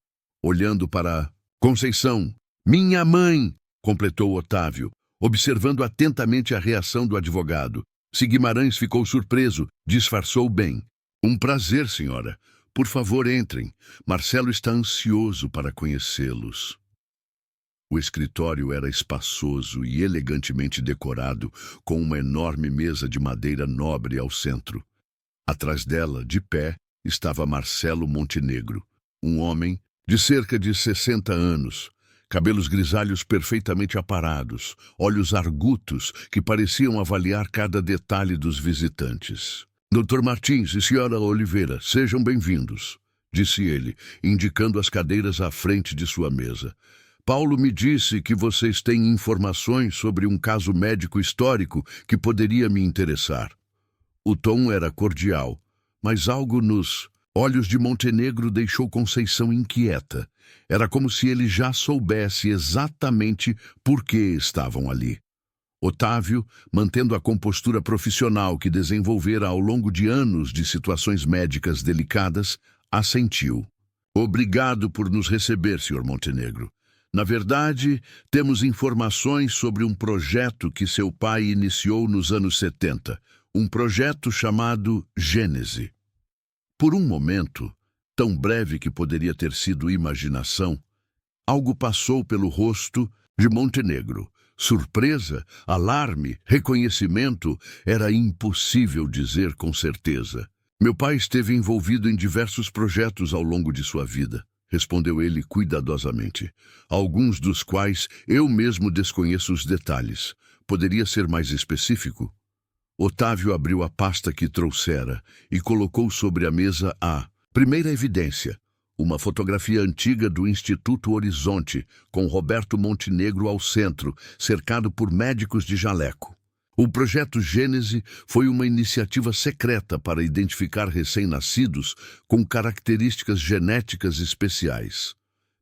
olhando para Conceição. Minha mãe! Completou Otávio, observando atentamente a reação do advogado. Se Guimarães ficou surpreso, disfarçou bem. Um prazer, senhora. Por favor, entrem. Marcelo está ansioso para conhecê-los. O escritório era espaçoso e elegantemente decorado, com uma enorme mesa de madeira nobre ao centro. Atrás dela, de pé, estava Marcelo Montenegro, um homem de cerca de 60 anos, Cabelos grisalhos perfeitamente aparados, olhos argutos que pareciam avaliar cada detalhe dos visitantes. Dr. Martins e Sra. Oliveira, sejam bem-vindos, disse ele, indicando as cadeiras à frente de sua mesa. Paulo me disse que vocês têm informações sobre um caso médico histórico que poderia me interessar. O tom era cordial, mas algo nos olhos de Montenegro deixou Conceição inquieta. Era como se ele já soubesse exatamente por que estavam ali. Otávio, mantendo a compostura profissional que desenvolvera ao longo de anos de situações médicas delicadas, assentiu. Obrigado por nos receber, Sr. Montenegro. Na verdade, temos informações sobre um projeto que seu pai iniciou nos anos 70, um projeto chamado Gênese. Por um momento, tão breve que poderia ter sido imaginação, algo passou pelo rosto de Montenegro. Surpresa, alarme, reconhecimento, era impossível dizer com certeza. Meu pai esteve envolvido em diversos projetos ao longo de sua vida, respondeu ele cuidadosamente, alguns dos quais eu mesmo desconheço os detalhes. Poderia ser mais específico? Otávio abriu a pasta que trouxera e colocou sobre a mesa a primeira evidência, uma fotografia antiga do Instituto Horizonte, com Roberto Montenegro ao centro, cercado por médicos de jaleco. O projeto Gênese foi uma iniciativa secreta para identificar recém-nascidos com características genéticas especiais.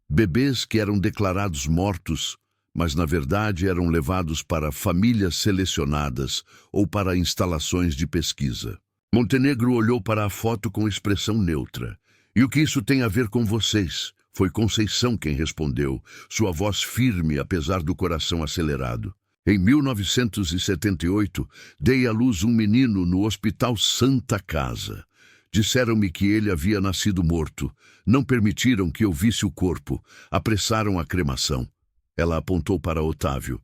Bebês que eram declarados mortos, mas na verdade eram levados para famílias selecionadas ou para instalações de pesquisa. Montenegro olhou para a foto com expressão neutra. E o que isso tem a ver com vocês? Foi Conceição quem respondeu, sua voz firme apesar do coração acelerado. Em 1978, dei à luz um menino no Hospital Santa Casa. Disseram-me que ele havia nascido morto. Não permitiram que eu visse o corpo. Apressaram a cremação. Ela apontou para Otávio.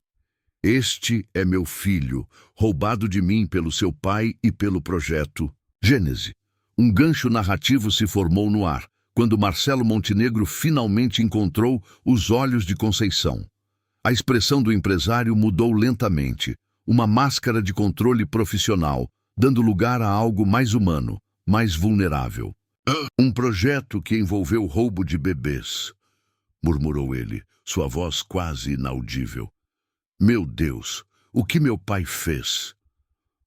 Este é meu filho, roubado de mim pelo seu pai e pelo projeto Gênese. Um gancho narrativo se formou no ar, quando Marcelo Montenegro finalmente encontrou os olhos de Conceição. A expressão do empresário mudou lentamente, uma máscara de controle profissional, dando lugar a algo mais humano, mais vulnerável. Um projeto que envolveu roubo de bebês, murmurou ele, sua voz quase inaudível. Meu Deus, o que meu pai fez?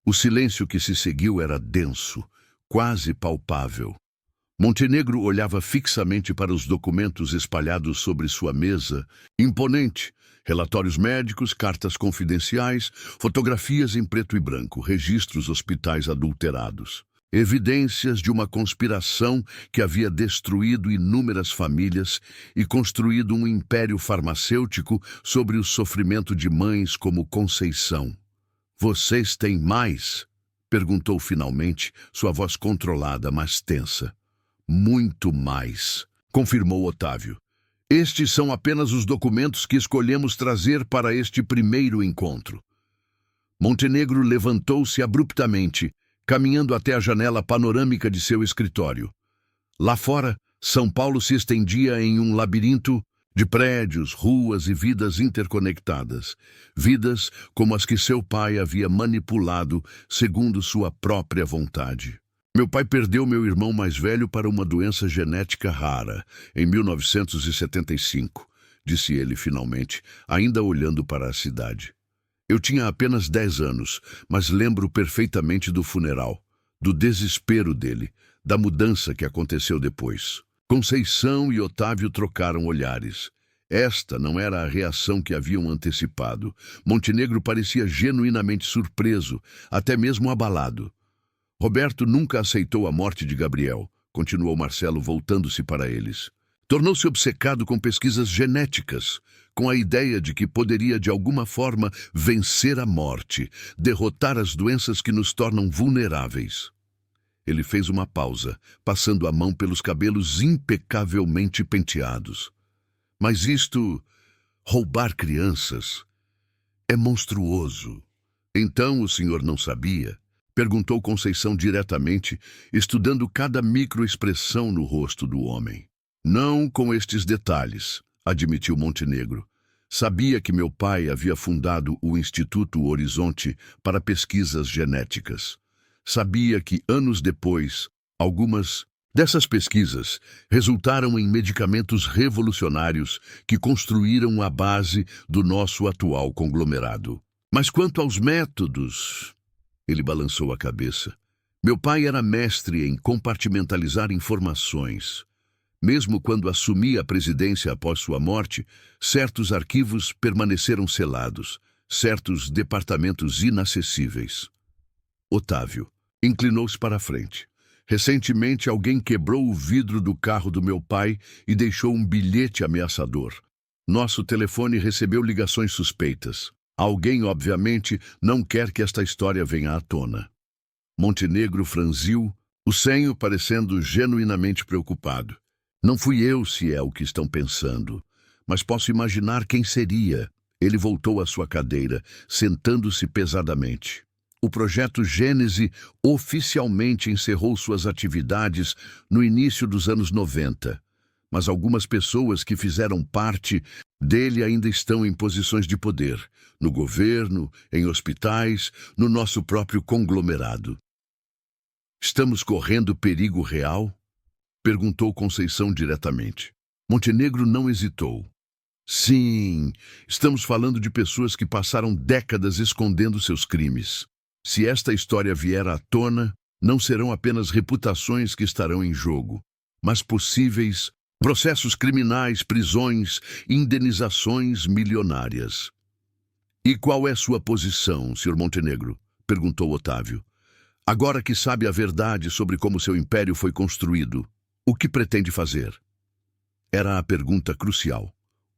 O silêncio que se seguiu era denso, quase palpável. Montenegro olhava fixamente para os documentos espalhados sobre sua mesa, imponente. Relatórios médicos, cartas confidenciais, fotografias em preto e branco, registros hospitais adulterados. Evidências de uma conspiração que havia destruído inúmeras famílias e construído um império farmacêutico sobre o sofrimento de mães como Conceição. Vocês têm mais? Perguntou finalmente, sua voz controlada, mas tensa. Muito mais, confirmou Otávio. Estes são apenas os documentos que escolhemos trazer para este primeiro encontro. Montenegro levantou-se abruptamente, caminhando até a janela panorâmica de seu escritório. Lá fora, São Paulo se estendia em um labirinto de prédios, ruas e vidas interconectadas. Vidas como as que seu pai havia manipulado segundo sua própria vontade. Meu pai perdeu meu irmão mais velho para uma doença genética rara, em 1975, disse ele finalmente, ainda olhando para a cidade. Eu tinha apenas 10 anos, mas lembro perfeitamente do funeral, do desespero dele, da mudança que aconteceu depois. Conceição e Otávio trocaram olhares. Esta não era a reação que haviam antecipado. Montenegro parecia genuinamente surpreso, até mesmo abalado. Roberto nunca aceitou a morte de Gabriel, continuou Marcelo voltando-se para eles. Tornou-se obcecado com pesquisas genéticas, com a ideia de que poderia de alguma forma vencer a morte, derrotar as doenças que nos tornam vulneráveis. Ele fez uma pausa, passando a mão pelos cabelos impecavelmente penteados. Mas isto, roubar crianças, é monstruoso. Então o senhor não sabia? Perguntou Conceição diretamente, estudando cada microexpressão no rosto do homem. Não com estes detalhes, admitiu Montenegro, Sabia que meu pai havia fundado o Instituto Horizonte para pesquisas genéticas. Sabia que, anos depois, algumas dessas pesquisas resultaram em medicamentos revolucionários que construíram a base do nosso atual conglomerado. Mas quanto aos métodos, ele balançou a cabeça. Meu pai era mestre em compartimentalizar informações. Mesmo quando assumi a presidência após sua morte, certos arquivos permaneceram selados, certos departamentos inacessíveis. Otávio inclinou-se para a frente. Recentemente, alguém quebrou o vidro do carro do meu pai e deixou um bilhete ameaçador. Nosso telefone recebeu ligações suspeitas. Alguém, obviamente, não quer que esta história venha à tona. Montenegro franziu o senho, parecendo genuinamente preocupado. Não fui eu, se é o que estão pensando, mas posso imaginar quem seria. Ele voltou à sua cadeira, sentando-se pesadamente. O projeto Gênese oficialmente encerrou suas atividades no início dos anos 90, mas algumas pessoas que fizeram parte dele ainda estão em posições de poder, no governo, em hospitais, no nosso próprio conglomerado. Estamos correndo perigo real? Perguntou Conceição diretamente. Montenegro não hesitou. Sim, estamos falando de pessoas que passaram décadas escondendo seus crimes. Se esta história vier à tona, não serão apenas reputações que estarão em jogo, mas possíveis processos criminais, prisões, indenizações milionárias. E qual é sua posição, Sr. Montenegro? Perguntou Otávio. Agora que sabe a verdade sobre como seu império foi construído, o que pretende fazer? Era a pergunta crucial.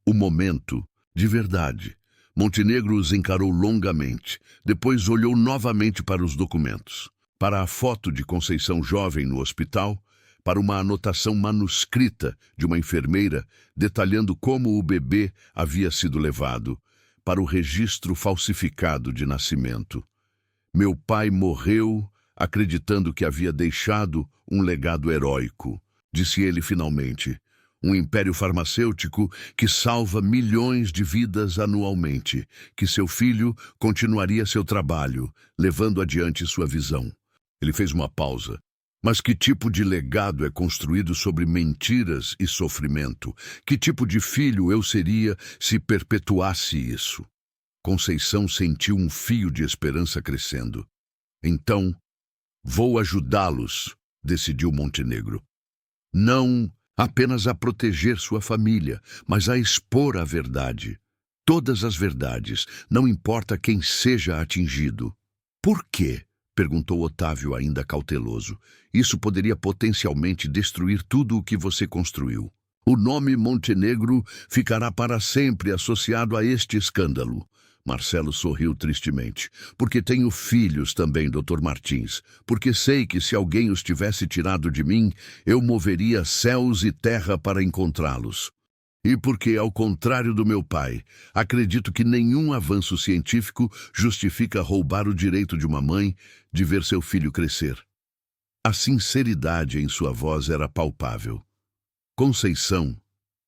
O momento de verdade. Montenegro os encarou longamente. Depois olhou novamente para os documentos. Para a foto de Conceição jovem no hospital, para uma anotação manuscrita de uma enfermeira detalhando como o bebê havia sido levado, para o registro falsificado de nascimento. Meu pai morreu acreditando que havia deixado um legado heróico, disse ele finalmente. Um império farmacêutico que salva milhões de vidas anualmente, que seu filho continuaria seu trabalho, levando adiante sua visão. Ele fez uma pausa. Mas que tipo de legado é construído sobre mentiras e sofrimento? Que tipo de filho eu seria se perpetuasse isso? Conceição sentiu um fio de esperança crescendo. Então, vou ajudá-los, decidiu Montenegro. Não apenas a proteger sua família, mas a expor a verdade. Todas as verdades, não importa quem seja atingido. Por quê? Perguntou Otávio, ainda cauteloso. Isso poderia potencialmente destruir tudo o que você construiu. O nome Montenegro ficará para sempre associado a este escândalo. Marcelo sorriu tristemente. Porque tenho filhos também, Dr. Martins. Porque sei que se alguém os tivesse tirado de mim, eu moveria céus e terra para encontrá-los. E porque, ao contrário do meu pai, acredito que nenhum avanço científico justifica roubar o direito de uma mãe de ver seu filho crescer. A sinceridade em sua voz era palpável. Conceição,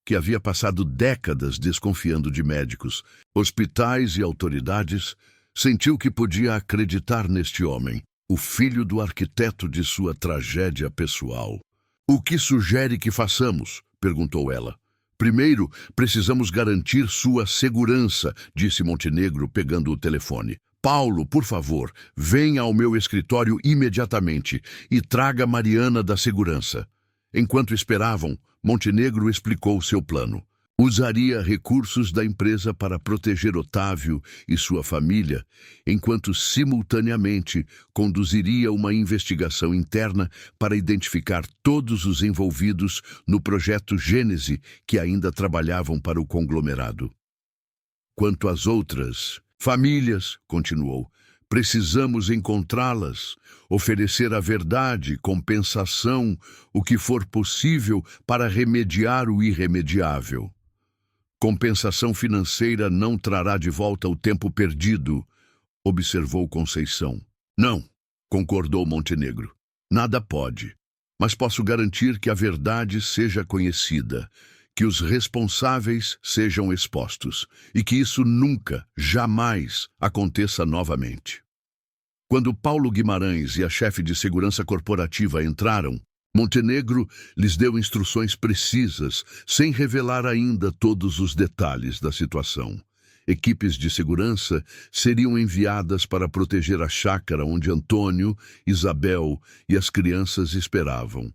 que havia passado décadas desconfiando de médicos, hospitais e autoridades, sentiu que podia acreditar neste homem, o filho do arquiteto de sua tragédia pessoal. O que sugere que façamos? Perguntou ela. Primeiro, precisamos garantir sua segurança, disse Montenegro, pegando o telefone. Paulo, por favor, venha ao meu escritório imediatamente e traga Mariana da segurança. Enquanto esperavam, Montenegro explicou seu plano. Usaria recursos da empresa para proteger Otávio e sua família, enquanto simultaneamente conduziria uma investigação interna para identificar todos os envolvidos no projeto Gênese que ainda trabalhavam para o conglomerado. Quanto às outras famílias, continuou, precisamos encontrá-las, oferecer a verdade, compensação, o que for possível para remediar o irremediável. Compensação financeira não trará de volta o tempo perdido, observou Conceição. Não, concordou Montenegro. Nada pode, mas posso garantir que a verdade seja conhecida, que os responsáveis sejam expostos e que isso nunca, jamais aconteça novamente. Quando Paulo Guimarães e a chefe de segurança corporativa entraram, Montenegro lhes deu instruções precisas, sem revelar ainda todos os detalhes da situação. Equipes de segurança seriam enviadas para proteger a chácara onde Antônio, Isabel e as crianças esperavam.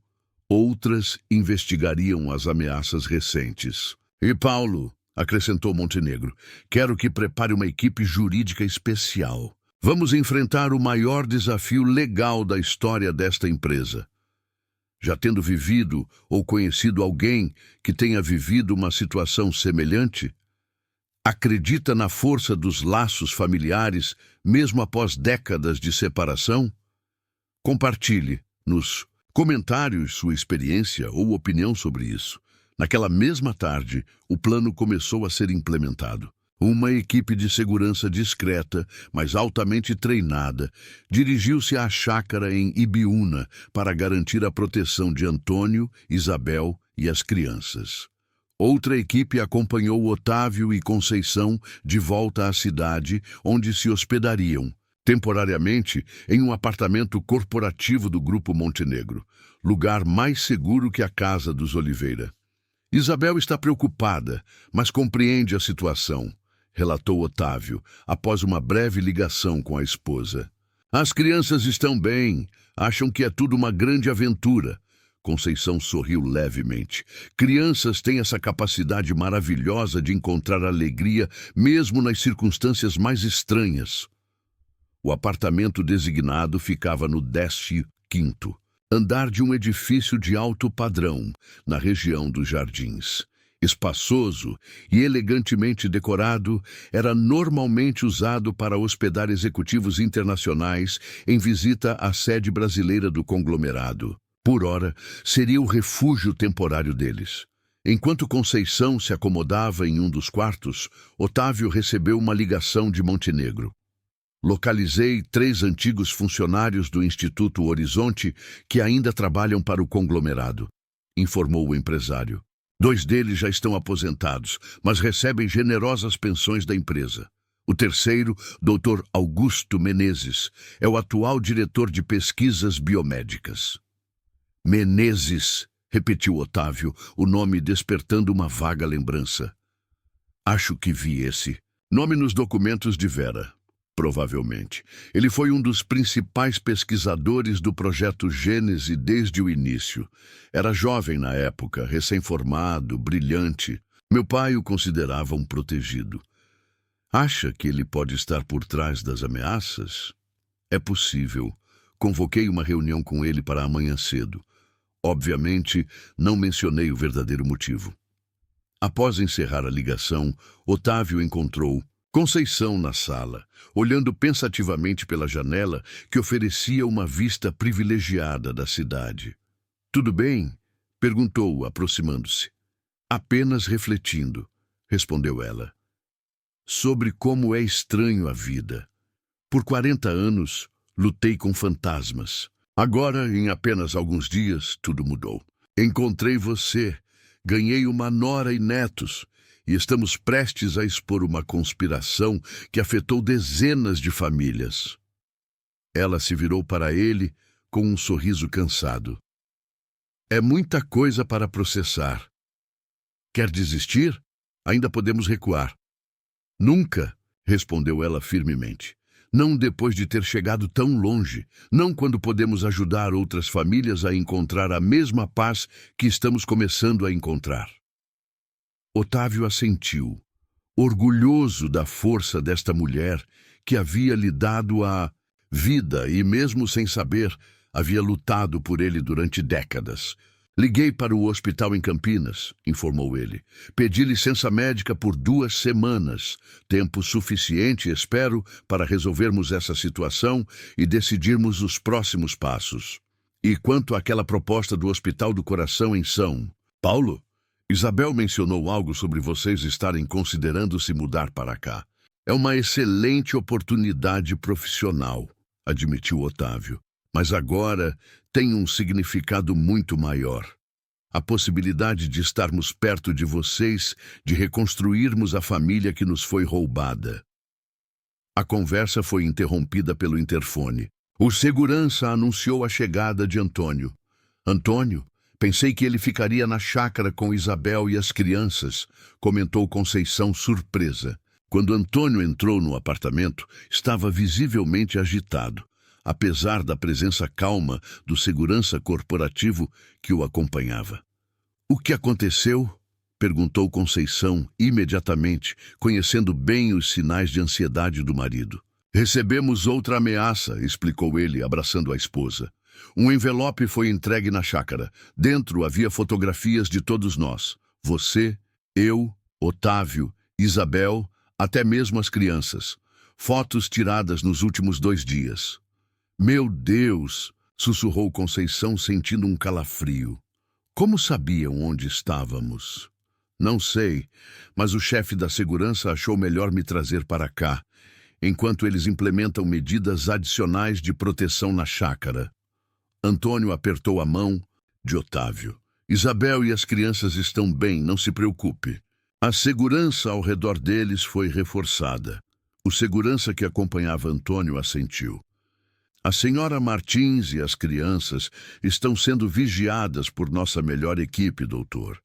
Outras investigariam as ameaças recentes. E Paulo, acrescentou Montenegro, quero que prepare uma equipe jurídica especial. Vamos enfrentar o maior desafio legal da história desta empresa. Já tendo vivido ou conhecido alguém que tenha vivido uma situação semelhante? Acredita na força dos laços familiares, mesmo após décadas de separação? Compartilhe nos comentários sua experiência ou opinião sobre isso. Naquela mesma tarde, o plano começou a ser implementado. Uma equipe de segurança discreta, mas altamente treinada, dirigiu-se à chácara em Ibiúna para garantir a proteção de Antônio, Isabel e as crianças. Outra equipe acompanhou Otávio e Conceição de volta à cidade, onde se hospedariam, temporariamente, em um apartamento corporativo do Grupo Montenegro, lugar mais seguro que a casa dos Oliveira. Isabel está preocupada, mas compreende a situação, relatou Otávio, após uma breve ligação com a esposa. As crianças estão bem, acham que é tudo uma grande aventura. Conceição sorriu levemente. Crianças têm essa capacidade maravilhosa de encontrar alegria mesmo nas circunstâncias mais estranhas. O apartamento designado ficava no 15º andar de um edifício de alto padrão, na região dos Jardins. Espaçoso e elegantemente decorado, era normalmente usado para hospedar executivos internacionais em visita à sede brasileira do conglomerado. Por ora, seria o refúgio temporário deles. Enquanto Conceição se acomodava em um dos quartos, Otávio recebeu uma ligação de Montenegro. Localizei 3 antigos funcionários do Instituto Horizonte que ainda trabalham para o conglomerado, informou o empresário. 2 deles já estão aposentados, mas recebem generosas pensões da empresa. O terceiro, Dr. Augusto Menezes, é o atual diretor de pesquisas biomédicas. Menezes, repetiu Otávio, o nome despertando uma vaga lembrança. Acho que vi esse nome nos documentos de Vera. Provavelmente. Ele foi um dos principais pesquisadores do projeto Gênese desde o início. Era jovem na época, recém-formado, brilhante. Meu pai o considerava um protegido. Acha que ele pode estar por trás das ameaças? É possível. Convoquei uma reunião com ele para amanhã cedo. Obviamente, não mencionei o verdadeiro motivo. Após encerrar a ligação, Otávio encontrou Conceição na sala, olhando pensativamente pela janela que oferecia uma vista privilegiada da cidade. Tudo bem? Perguntou, aproximando-se. Apenas refletindo, respondeu ela. Sobre como é estranho a vida. Por 40 anos, lutei com fantasmas. Agora, em apenas alguns dias, tudo mudou. Encontrei você, ganhei uma nora e netos, e estamos prestes a expor uma conspiração que afetou dezenas de famílias. Ela se virou para ele com um sorriso cansado. É muita coisa para processar. Quer desistir? Ainda podemos recuar. Nunca, respondeu ela firmemente. Não depois de ter chegado tão longe, não quando podemos ajudar outras famílias a encontrar a mesma paz que estamos começando a encontrar. Otávio assentiu, orgulhoso da força desta mulher que havia lhe dado a vida e, mesmo sem saber, havia lutado por ele durante décadas. Liguei para o hospital em Campinas, informou ele. Pedi licença médica por 2 semanas, tempo suficiente, espero, para resolvermos essa situação e decidirmos os próximos passos. E quanto àquela proposta do Hospital do Coração em São Paulo? Isabel mencionou algo sobre vocês estarem considerando se mudar para cá. É uma excelente oportunidade profissional, admitiu Otávio. Mas agora tem um significado muito maior. A possibilidade de estarmos perto de vocês, de reconstruirmos a família que nos foi roubada. A conversa foi interrompida pelo interfone. O segurança anunciou a chegada de Antônio. Antônio, pensei que ele ficaria na chácara com Isabel e as crianças, comentou Conceição surpresa. Quando Antônio entrou no apartamento, estava visivelmente agitado, apesar da presença calma do segurança corporativo que o acompanhava. O que aconteceu? Perguntou Conceição imediatamente, conhecendo bem os sinais de ansiedade do marido. Recebemos outra ameaça, explicou ele, abraçando a esposa. Um envelope foi entregue na chácara. Dentro havia fotografias de todos nós. Você, eu, Otávio, Isabel, até mesmo as crianças. Fotos tiradas nos últimos 2 dias. Meu Deus! Sussurrou Conceição, sentindo um calafrio. Como sabiam onde estávamos? Não sei, mas o chefe da segurança achou melhor me trazer para cá, enquanto eles implementam medidas adicionais de proteção na chácara. Antônio apertou a mão de Otávio. Isabel e as crianças estão bem, não se preocupe. A segurança ao redor deles foi reforçada. O segurança que acompanhava Antônio assentiu. A senhora Martins e as crianças estão sendo vigiadas por nossa melhor equipe, doutor.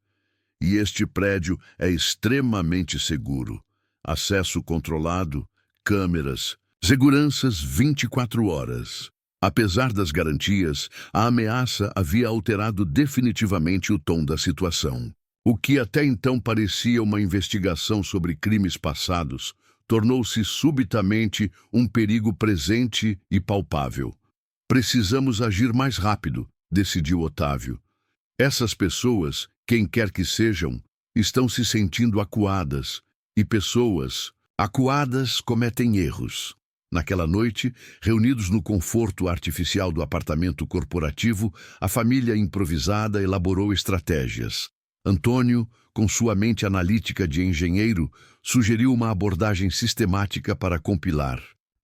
E este prédio é extremamente seguro. Acesso controlado, câmeras, seguranças 24 horas. Apesar das garantias, a ameaça havia alterado definitivamente o tom da situação. O que até então parecia uma investigação sobre crimes passados, tornou-se subitamente um perigo presente e palpável. Precisamos agir mais rápido, decidiu Otávio. Essas pessoas, quem quer que sejam, estão se sentindo acuadas, e pessoas acuadas cometem erros. Naquela noite, reunidos no conforto artificial do apartamento corporativo, a família improvisada elaborou estratégias. Antônio, com sua mente analítica de engenheiro, sugeriu uma abordagem sistemática para compilar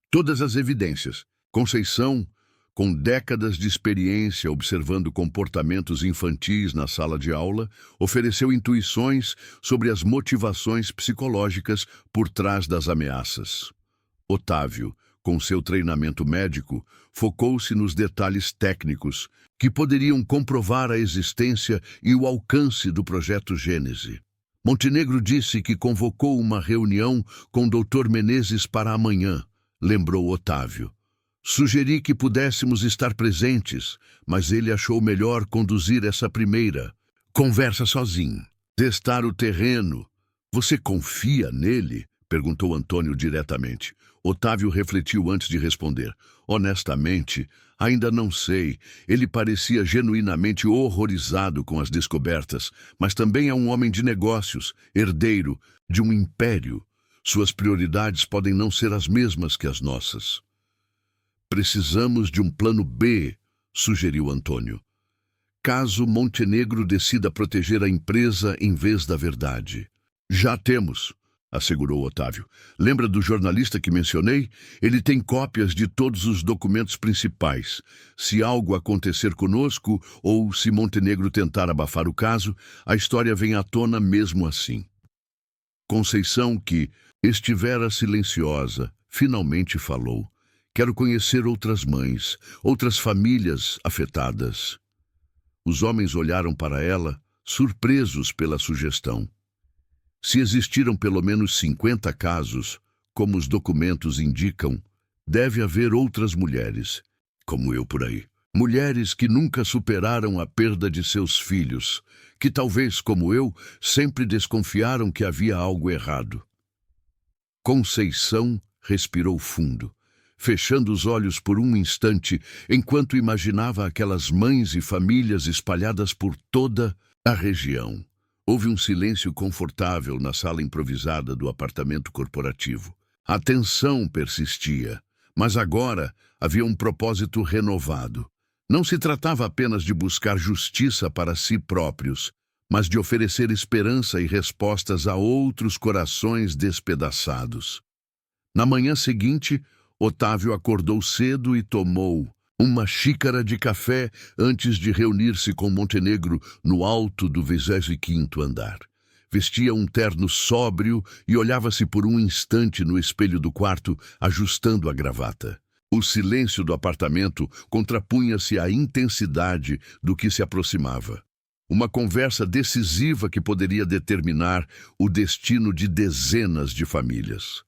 todas as evidências. Conceição, com décadas de experiência observando comportamentos infantis na sala de aula, ofereceu intuições sobre as motivações psicológicas por trás das ameaças. Otávio, com seu treinamento médico, focou-se nos detalhes técnicos que poderiam comprovar a existência e o alcance do projeto Gênese. Montenegro disse que convocou uma reunião com Dr. Menezes para amanhã, lembrou Otávio. Sugeri que pudéssemos estar presentes, mas ele achou melhor conduzir essa primeira conversa sozinho. Testar o terreno. Você confia nele? Perguntou Antônio diretamente. Otávio refletiu antes de responder. Honestamente, ainda não sei. Ele parecia genuinamente horrorizado com as descobertas, mas também é um homem de negócios, herdeiro de um império. Suas prioridades podem não ser as mesmas que as nossas. Precisamos de um plano B, sugeriu Antônio. Caso Montenegro decida proteger a empresa em vez da verdade. Já temos, assegurou Otávio. Lembra do jornalista que mencionei? Ele tem cópias de todos os documentos principais. Se algo acontecer conosco ou se Montenegro tentar abafar o caso, a história vem à tona mesmo assim. Conceição, que estivera silenciosa, finalmente falou. Quero conhecer outras mães, outras famílias afetadas. Os homens olharam para ela, surpresos pela sugestão. Se existiram pelo menos 50 casos, como os documentos indicam, deve haver outras mulheres, como eu por aí. Mulheres que nunca superaram a perda de seus filhos, que talvez, como eu, sempre desconfiaram que havia algo errado. Conceição respirou fundo, fechando os olhos por um instante, enquanto imaginava aquelas mães e famílias espalhadas por toda a região. Houve um silêncio confortável na sala improvisada do apartamento corporativo. A tensão persistia, mas agora havia um propósito renovado. Não se tratava apenas de buscar justiça para si próprios, mas de oferecer esperança e respostas a outros corações despedaçados. Na manhã seguinte, Otávio acordou cedo e tomou uma xícara de café antes de reunir-se com Montenegro no alto do 25º andar. Vestia um terno sóbrio e olhava-se por um instante no espelho do quarto, ajustando a gravata. O silêncio do apartamento contrapunha-se à intensidade do que se aproximava. Uma conversa decisiva que poderia determinar o destino de dezenas de famílias.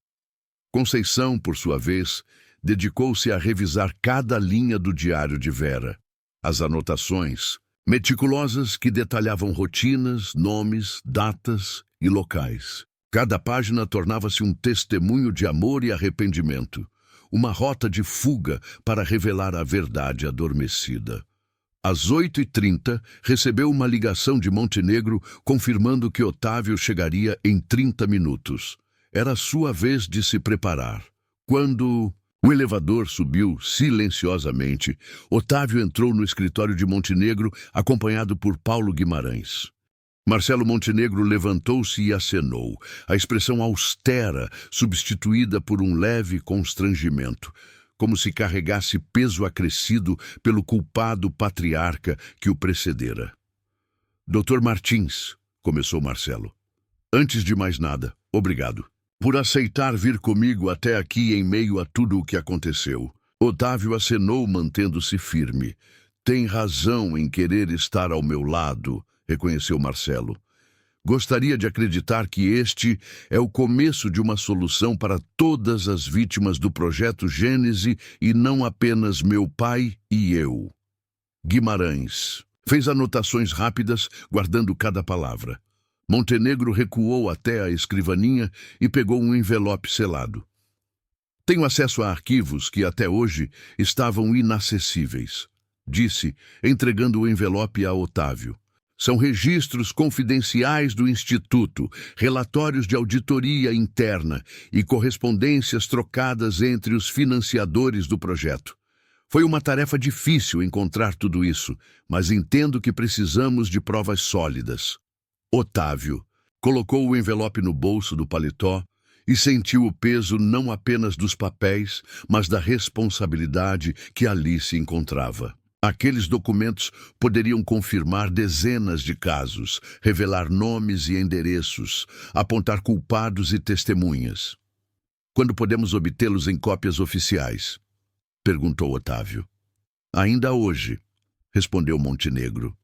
Conceição, por sua vez, dedicou-se a revisar cada linha do diário de Vera. As anotações, meticulosas que detalhavam rotinas, nomes, datas e locais. Cada página tornava-se um testemunho de amor e arrependimento, uma rota de fuga para revelar a verdade adormecida. Às 8h30, recebeu uma ligação de Montenegro confirmando que Otávio chegaria em 30 minutos. Era sua vez de se preparar. Quando o elevador subiu silenciosamente, Otávio entrou no escritório de Montenegro, acompanhado por Paulo Guimarães. Marcelo Montenegro levantou-se e acenou, a expressão austera substituída por um leve constrangimento, como se carregasse peso acrescido pelo culpado patriarca que o precedera. Dr. Martins, começou Marcelo. Antes de mais nada, obrigado por aceitar vir comigo até aqui em meio a tudo o que aconteceu. Otávio acenou, mantendo-se firme. Tem razão em querer estar ao meu lado, reconheceu Marcelo. Gostaria de acreditar que este é o começo de uma solução para todas as vítimas do projeto Gênese e não apenas meu pai e eu. Guimarães fez anotações rápidas, guardando cada palavra. Montenegro recuou até a escrivaninha e pegou um envelope selado. Tenho acesso a arquivos que até hoje estavam inacessíveis, disse, entregando o envelope a Otávio. São registros confidenciais do Instituto, relatórios de auditoria interna e correspondências trocadas entre os financiadores do projeto. Foi uma tarefa difícil encontrar tudo isso, mas entendo que precisamos de provas sólidas. Otávio colocou o envelope no bolso do paletó e sentiu o peso não apenas dos papéis, mas da responsabilidade que ali se encontrava. Aqueles documentos poderiam confirmar dezenas de casos, revelar nomes e endereços, apontar culpados e testemunhas. Quando podemos obtê-los em cópias oficiais? Perguntou Otávio. Ainda hoje, respondeu Montenegro.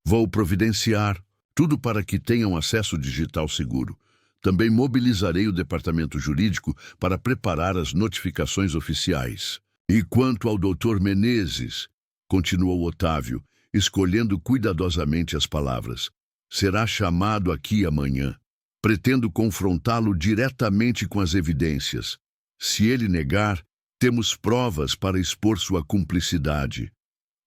Vou providenciar tudo para que tenham acesso digital seguro. Também mobilizarei o departamento jurídico para preparar as notificações oficiais. E quanto ao Dr. Menezes, continuou Otávio, escolhendo cuidadosamente as palavras, será chamado aqui amanhã. Pretendo confrontá-lo diretamente com as evidências. Se ele negar, temos provas para expor sua cumplicidade.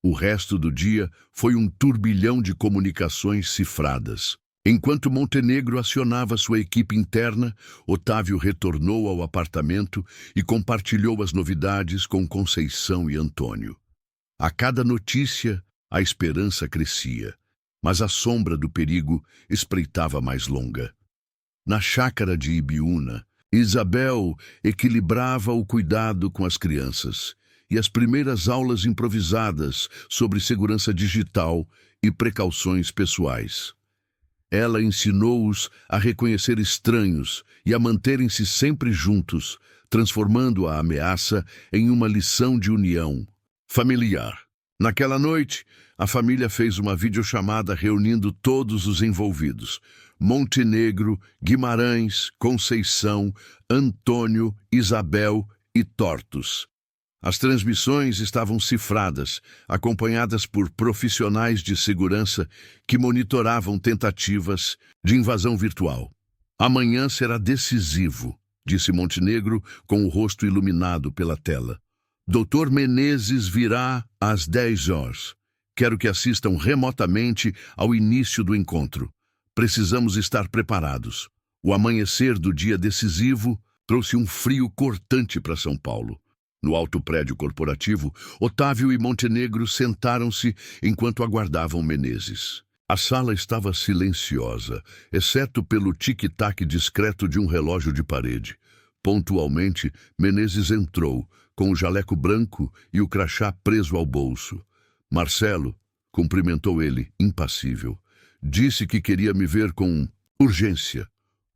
O resto do dia foi um turbilhão de comunicações cifradas. Enquanto Montenegro acionava sua equipe interna, Otávio retornou ao apartamento e compartilhou as novidades com Conceição e Antônio. A cada notícia, a esperança crescia, mas a sombra do perigo espreitava mais longa. Na chácara de Ibiúna, Isabel equilibrava o cuidado com as crianças e as primeiras aulas improvisadas sobre segurança digital e precauções pessoais. Ela ensinou-os a reconhecer estranhos e a manterem-se sempre juntos, transformando a ameaça em uma lição de união familiar. Naquela noite, a família fez uma videochamada reunindo todos os envolvidos: Montenegro, Guimarães, Conceição, Antônio, Isabel e Tortos. As transmissões estavam cifradas, acompanhadas por profissionais de segurança que monitoravam tentativas de invasão virtual. Amanhã será decisivo, disse Montenegro com o rosto iluminado pela tela. Dr. Menezes virá às 10 horas. Quero que assistam remotamente ao início do encontro. Precisamos estar preparados. O amanhecer do dia decisivo trouxe um frio cortante para São Paulo. No alto prédio corporativo, Otávio e Montenegro sentaram-se enquanto aguardavam Menezes. A sala estava silenciosa, exceto pelo tic-tac discreto de um relógio de parede. Pontualmente, Menezes entrou, com o jaleco branco e o crachá preso ao bolso. Marcelo cumprimentou ele, impassível. Disse que queria me ver com urgência.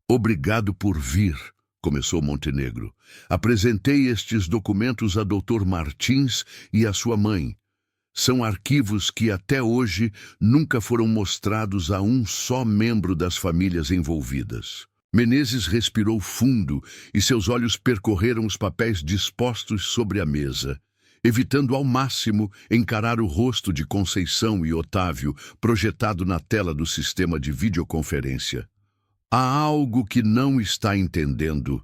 Obrigado por vir, começou Montenegro. Apresentei estes documentos a Dr. Martins e a sua mãe. São arquivos que até hoje nunca foram mostrados a um só membro das famílias envolvidas. Menezes respirou fundo e seus olhos percorreram os papéis dispostos sobre a mesa, evitando ao máximo encarar o rosto de Conceição e Otávio projetado na tela do sistema de videoconferência. Há algo que não está entendendo,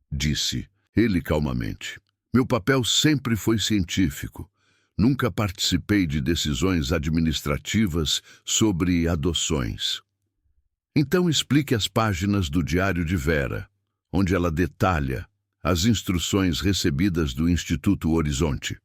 disse ele calmamente. Meu papel sempre foi científico. Nunca participei de decisões administrativas sobre adoções. Então explique as páginas do Diário de Vera, onde ela detalha as instruções recebidas do Instituto Horizonte.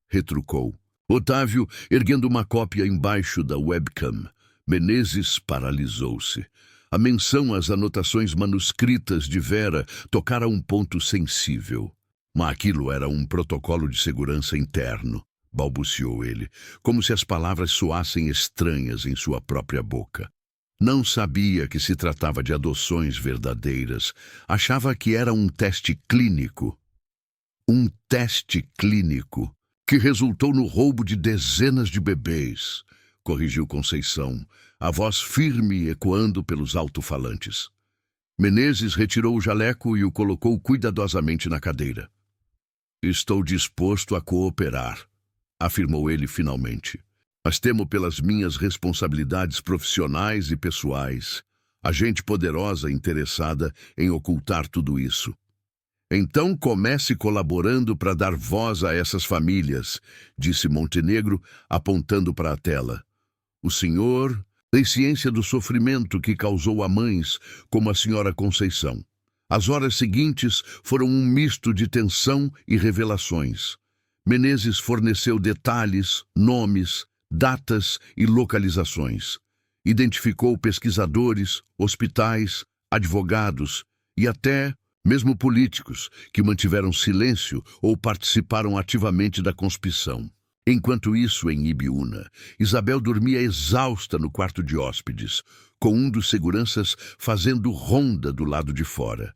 Retrucou. Otávio, erguendo uma cópia embaixo da webcam. Menezes paralisou-se. A menção às anotações manuscritas de Vera tocara um ponto sensível. Mas aquilo era um protocolo de segurança interno, balbuciou ele, como se as palavras soassem estranhas em sua própria boca. Não sabia que se tratava de adoções verdadeiras. Achava que era um teste clínico. Um teste clínico que resultou no roubo de dezenas de bebês, corrigiu Conceição, a voz firme ecoando pelos alto-falantes. Menezes retirou o jaleco e o colocou cuidadosamente na cadeira. Estou disposto a cooperar, afirmou ele finalmente. Mas temo pelas minhas responsabilidades profissionais e pessoais, a gente poderosa interessada em ocultar tudo isso. Então comece colaborando para dar voz a essas famílias, disse Montenegro, apontando para a tela. O senhor tem ciência do sofrimento que causou a mães como a senhora Conceição. As horas seguintes foram um misto de tensão e revelações. Menezes forneceu detalhes, nomes, datas e localizações. Identificou pesquisadores, hospitais, advogados e até mesmo políticos que mantiveram silêncio ou participaram ativamente da conspiração. Enquanto isso, em Ibiúna, Isabel dormia exausta no quarto de hóspedes, com um dos seguranças fazendo ronda do lado de fora.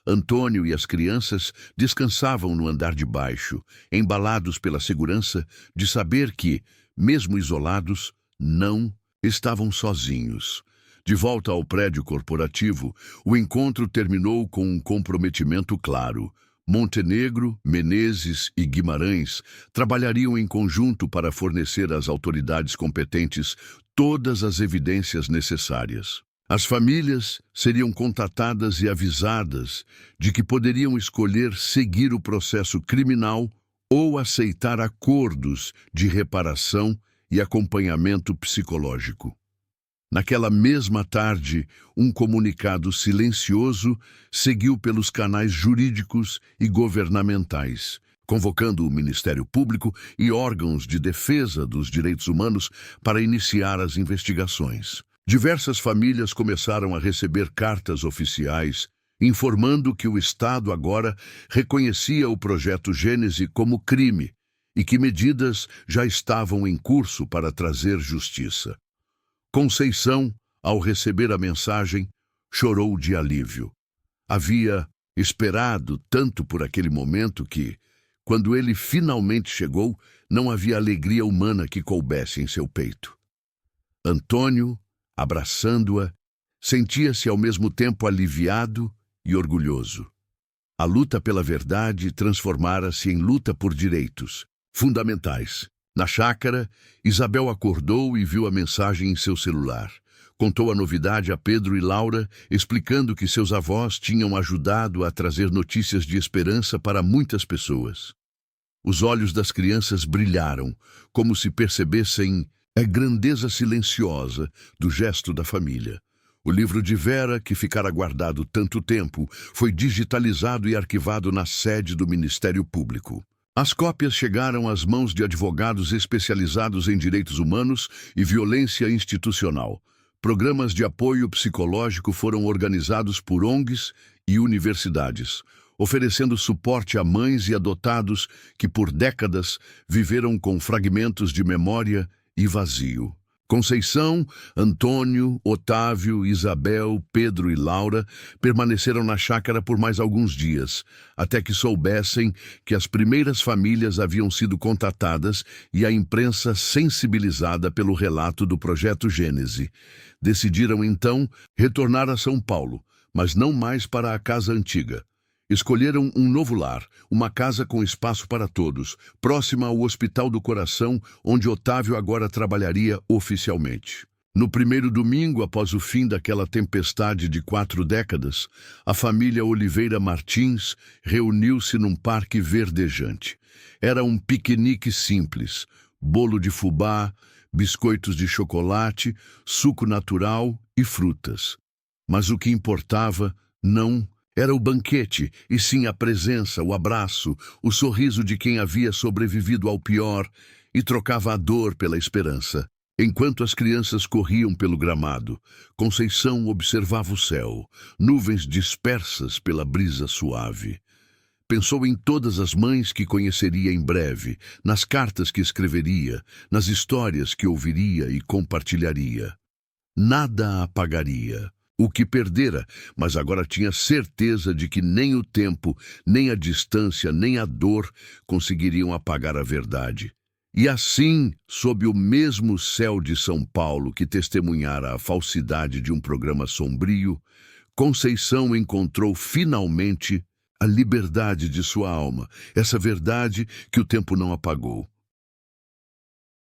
Antônio e as crianças descansavam no andar de baixo, embalados pela segurança de saber que, mesmo isolados, não estavam sozinhos. De volta ao prédio corporativo, o encontro terminou com um comprometimento claro. Montenegro, Menezes e Guimarães trabalhariam em conjunto para fornecer às autoridades competentes todas as evidências necessárias. As famílias seriam contatadas e avisadas de que poderiam escolher seguir o processo criminal ou aceitar acordos de reparação e acompanhamento psicológico. Naquela mesma tarde, um comunicado silencioso seguiu pelos canais jurídicos e governamentais, convocando o Ministério Público e órgãos de defesa dos direitos humanos para iniciar as investigações. Diversas famílias começaram a receber cartas oficiais informando que o Estado agora reconhecia o projeto Gênese como crime e que medidas já estavam em curso para trazer justiça. Conceição, ao receber a mensagem, chorou de alívio. Havia esperado tanto por aquele momento que, quando ele finalmente chegou, não havia alegria humana que coubesse em seu peito. Antônio, abraçando-a, sentia-se ao mesmo tempo aliviado e orgulhoso. A luta pela verdade transformara-se em luta por direitos fundamentais. Na chácara, Isabel acordou e viu a mensagem em seu celular. Contou a novidade a Pedro e Laura, explicando que seus avós tinham ajudado a trazer notícias de esperança para muitas pessoas. Os olhos das crianças brilharam, como se percebessem a grandeza silenciosa do gesto da família. O livro de Vera, que ficara guardado tanto tempo, foi digitalizado e arquivado na sede do Ministério Público. As cópias chegaram às mãos de advogados especializados em direitos humanos e violência institucional. Programas de apoio psicológico foram organizados por ONGs e universidades. oferecendo suporte a mães e adotados que por décadas viveram com fragmentos de memória e vazio. Conceição, Antônio, Otávio, Isabel, Pedro e Laura permaneceram na chácara por mais alguns dias, até que soubessem que as primeiras famílias haviam sido contatadas e a imprensa sensibilizada pelo relato do Projeto Gênese. Decidiram, então, retornar a São Paulo, mas não mais para a casa antiga. Escolheram um novo lar, uma casa com espaço para todos, próxima ao Hospital do Coração, onde Otávio agora trabalharia oficialmente. No primeiro domingo, após o fim daquela tempestade de 4 décadas, a família Oliveira Martins reuniu-se num parque verdejante. Era um piquenique simples, bolo de fubá, biscoitos de chocolate, suco natural e frutas. Mas o que importava não era o banquete, e sim a presença, o abraço, o sorriso de quem havia sobrevivido ao pior e trocava a dor pela esperança. Enquanto as crianças corriam pelo gramado, Conceição observava o céu, nuvens dispersas pela brisa suave. Pensou em todas as mães que conheceria em breve, nas cartas que escreveria, nas histórias que ouviria e compartilharia. Nada a apagaria. O que perdera, mas agora tinha certeza de que nem o tempo, nem a distância, nem a dor conseguiriam apagar a verdade. E assim, sob o mesmo céu de São Paulo que testemunhara a falsidade de um programa sombrio, Conceição encontrou finalmente a liberdade de sua alma, essa verdade que o tempo não apagou.